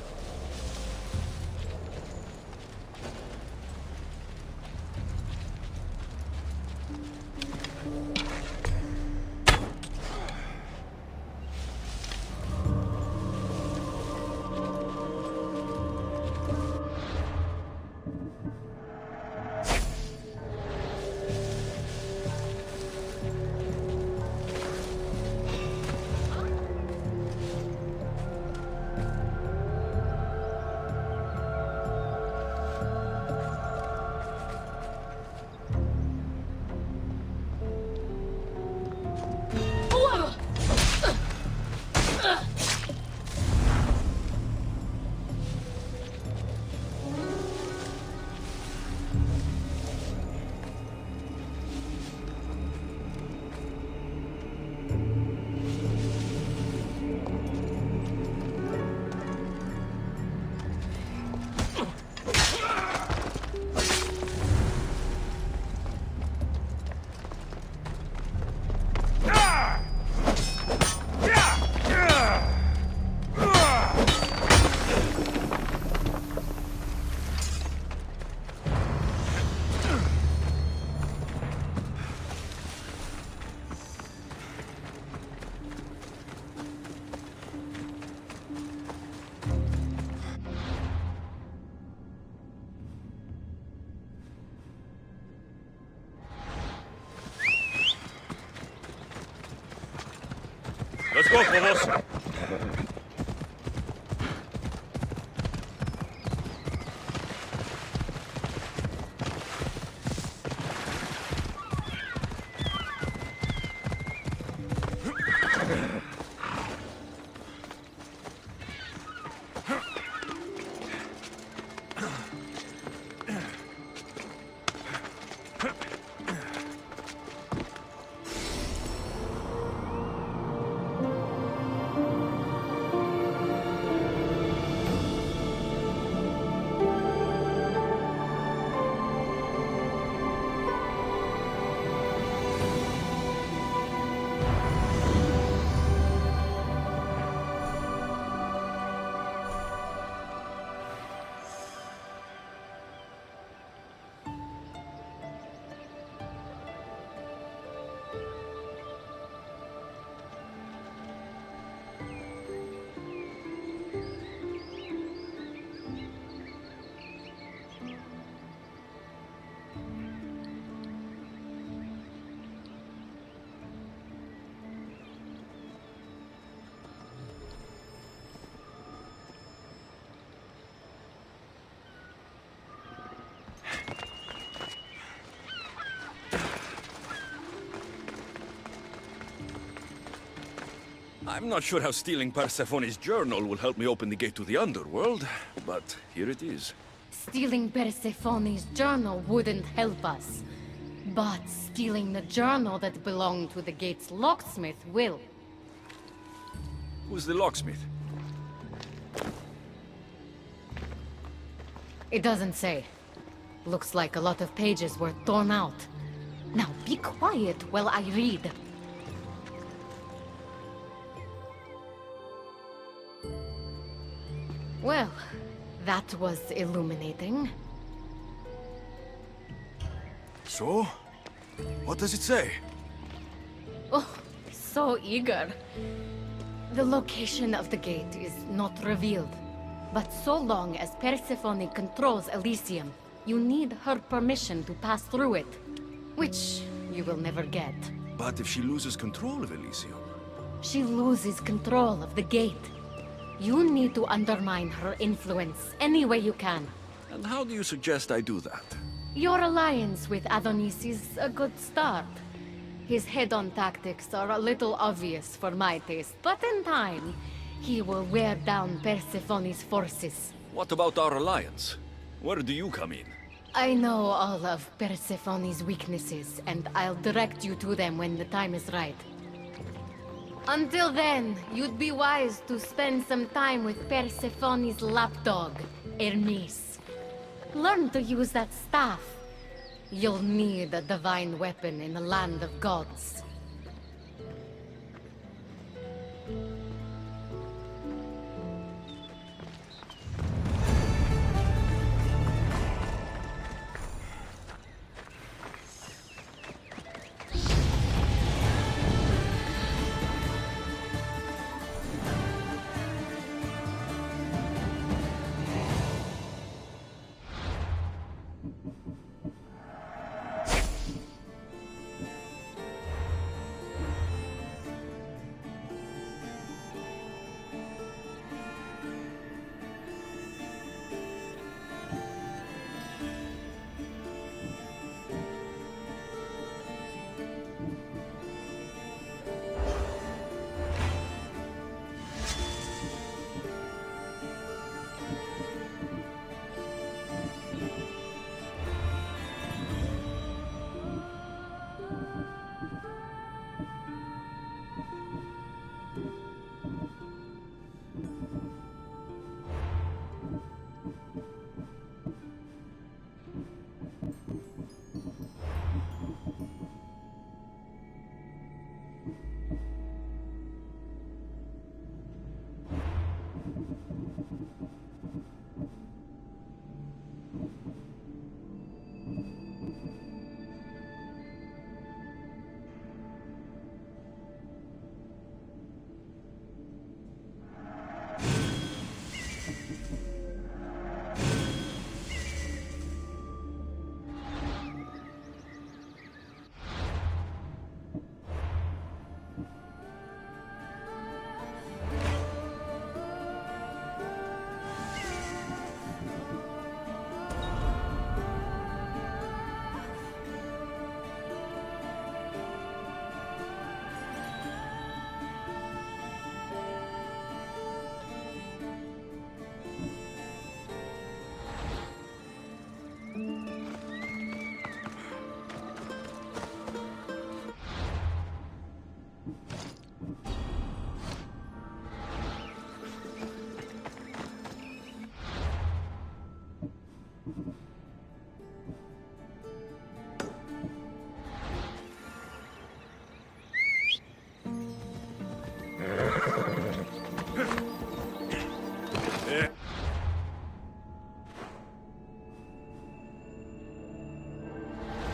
Let's go, Phobos. I'm not sure how stealing Persephone's journal will help me open the gate to the underworld, but here it is. Stealing Persephone's journal wouldn't help us. But stealing the journal that belonged to the gate's locksmith will. Who's the locksmith? It doesn't say. Looks like a lot of pages were torn out. Now be quiet while I read. Well, that was illuminating. So? What does it say? Oh, so eager. The location of the gate is not revealed. But so long as Persephone controls Elysium, you need her permission to pass through it. Which you will never get. But if she loses control of Elysium? She loses control of the gate. You need to undermine her influence any way you can. And how do you suggest I do that? Your alliance with Adonis is a good start. His head-on tactics are a little obvious for my taste, but in time, he will wear down Persephone's forces. What about our alliance? Where do you come in? I know all of Persephone's weaknesses, and I'll direct you to them when the time is right. Until then, you'd be wise to spend some time with Persephone's lapdog, Hermes. Learn to use that staff. You'll need a divine weapon in the land of gods.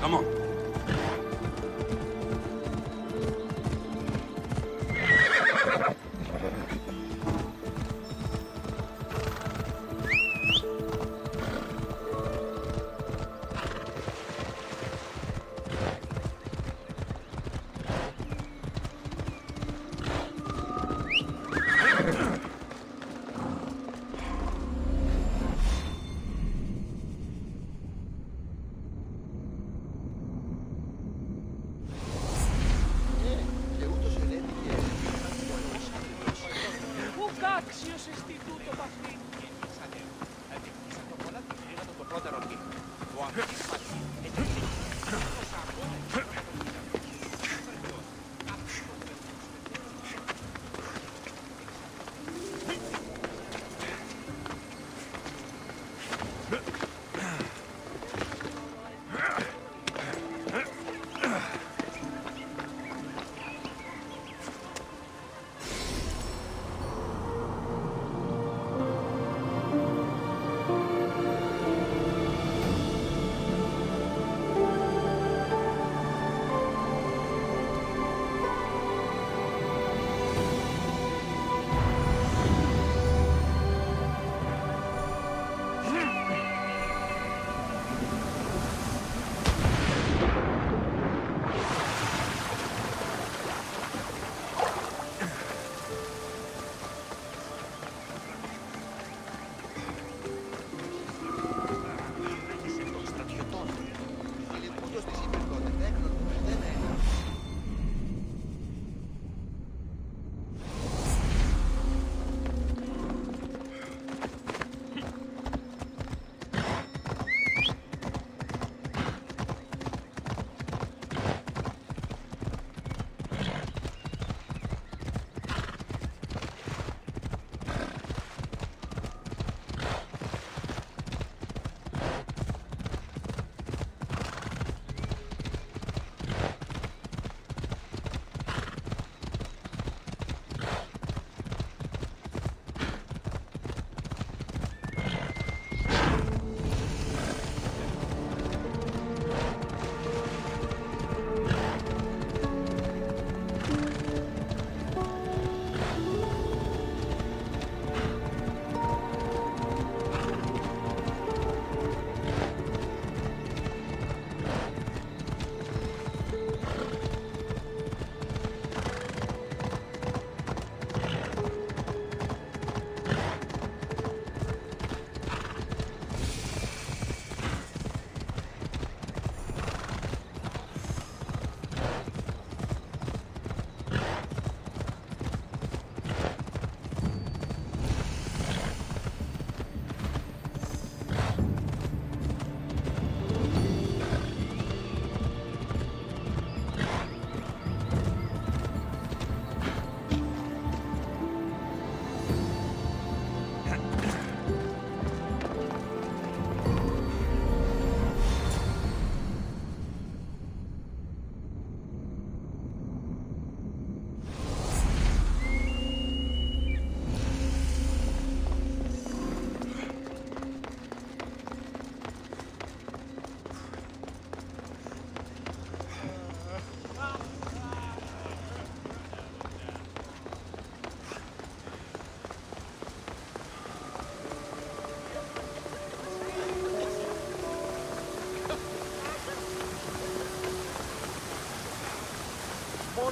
Come on.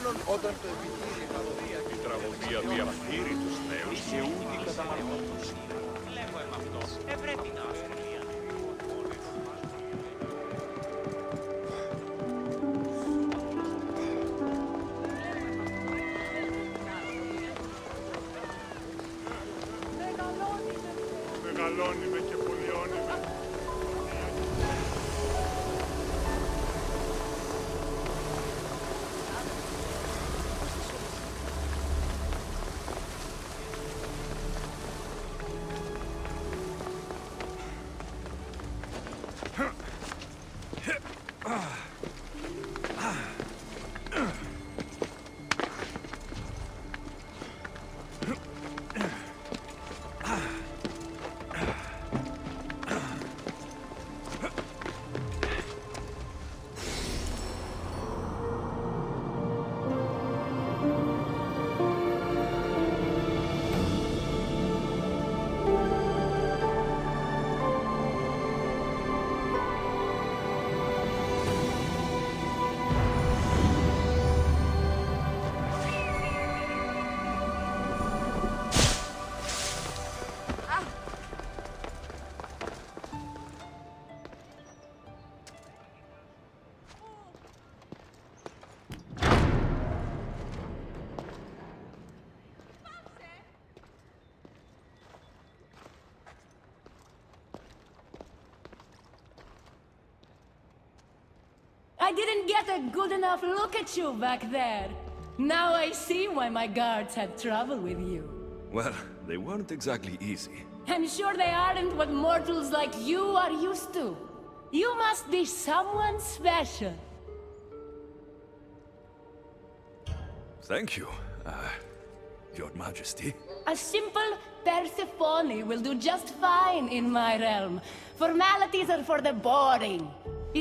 μόνον όταν το επιτύχει η παροδία και η τραγωδία διαμαρτύρητος νέος και ούτε καταμαρτώτος. Βλέπω εμ' αυτός. Πρέπει να ασχολία. Μεγαλώνει με και πολιώνει με. I didn't get a good enough look at you back there. Now I see why my guards had trouble with you. Well, they weren't exactly easy. I'm sure they aren't what mortals like you are used to. You must be someone special. Thank you, Your Majesty. A simple Persephone will do just fine in my realm. Formalities are for the boring.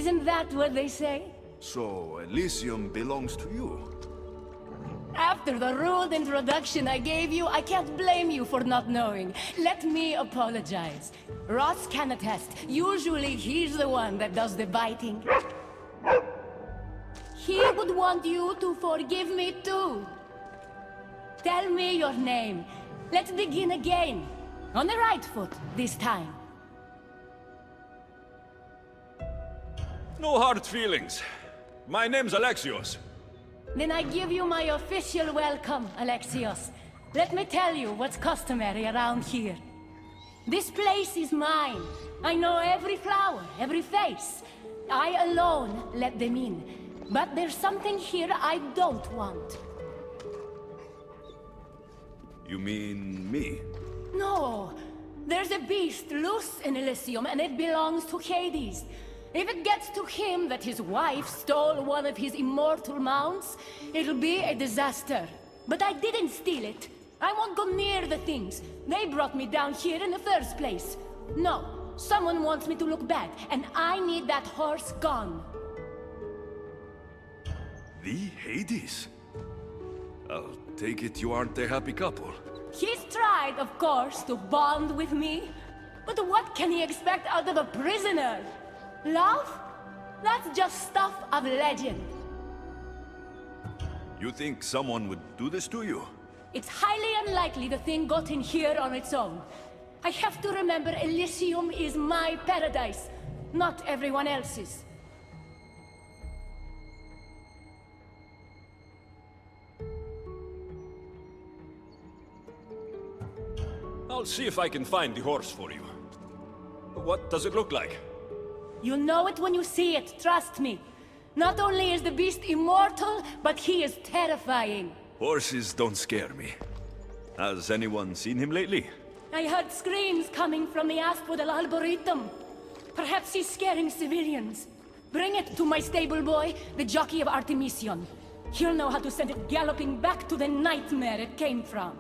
Isn't that what they say? So, Elysium belongs to you? After the rude introduction I gave you, I can't blame you for not knowing. Let me apologize. Ross can attest. Usually he's the one that does the biting. He would want you to forgive me too. Tell me your name. Let's begin again. On the right foot this time. No hard feelings. My name's Alexios. Then I give you my official welcome, Alexios. Let me tell you what's customary around here. This place is mine. I know every flower, every face. I alone let them in. But there's something here I don't want. You mean me? No. There's a beast loose in Elysium and it belongs to Hades. If it gets to him that his wife stole one of his immortal mounts, it'll be a disaster. But I didn't steal it. I won't go near the things. They brought me down here in the first place. No, someone wants me to look bad, and I need that horse gone. The Hades? I'll take it you aren't a happy couple. He's tried, of course, to bond with me. But what can he expect out of a prisoner? Love? That's just stuff of legend. You think someone would do this to you? It's highly unlikely the thing got in here on its own. I have to remember Elysium is my paradise, not everyone else's. I'll see if I can find the horse for you. What does it look like? You'll know it when you see it, trust me. Not only is the beast immortal, but he is terrifying. Horses don't scare me. Has anyone seen him lately? I heard screams coming from the Asphodel Arboretum. Perhaps he's scaring civilians. Bring it to my stable boy, the jockey of Artemision. He'll know how to send it galloping back to the nightmare it came from.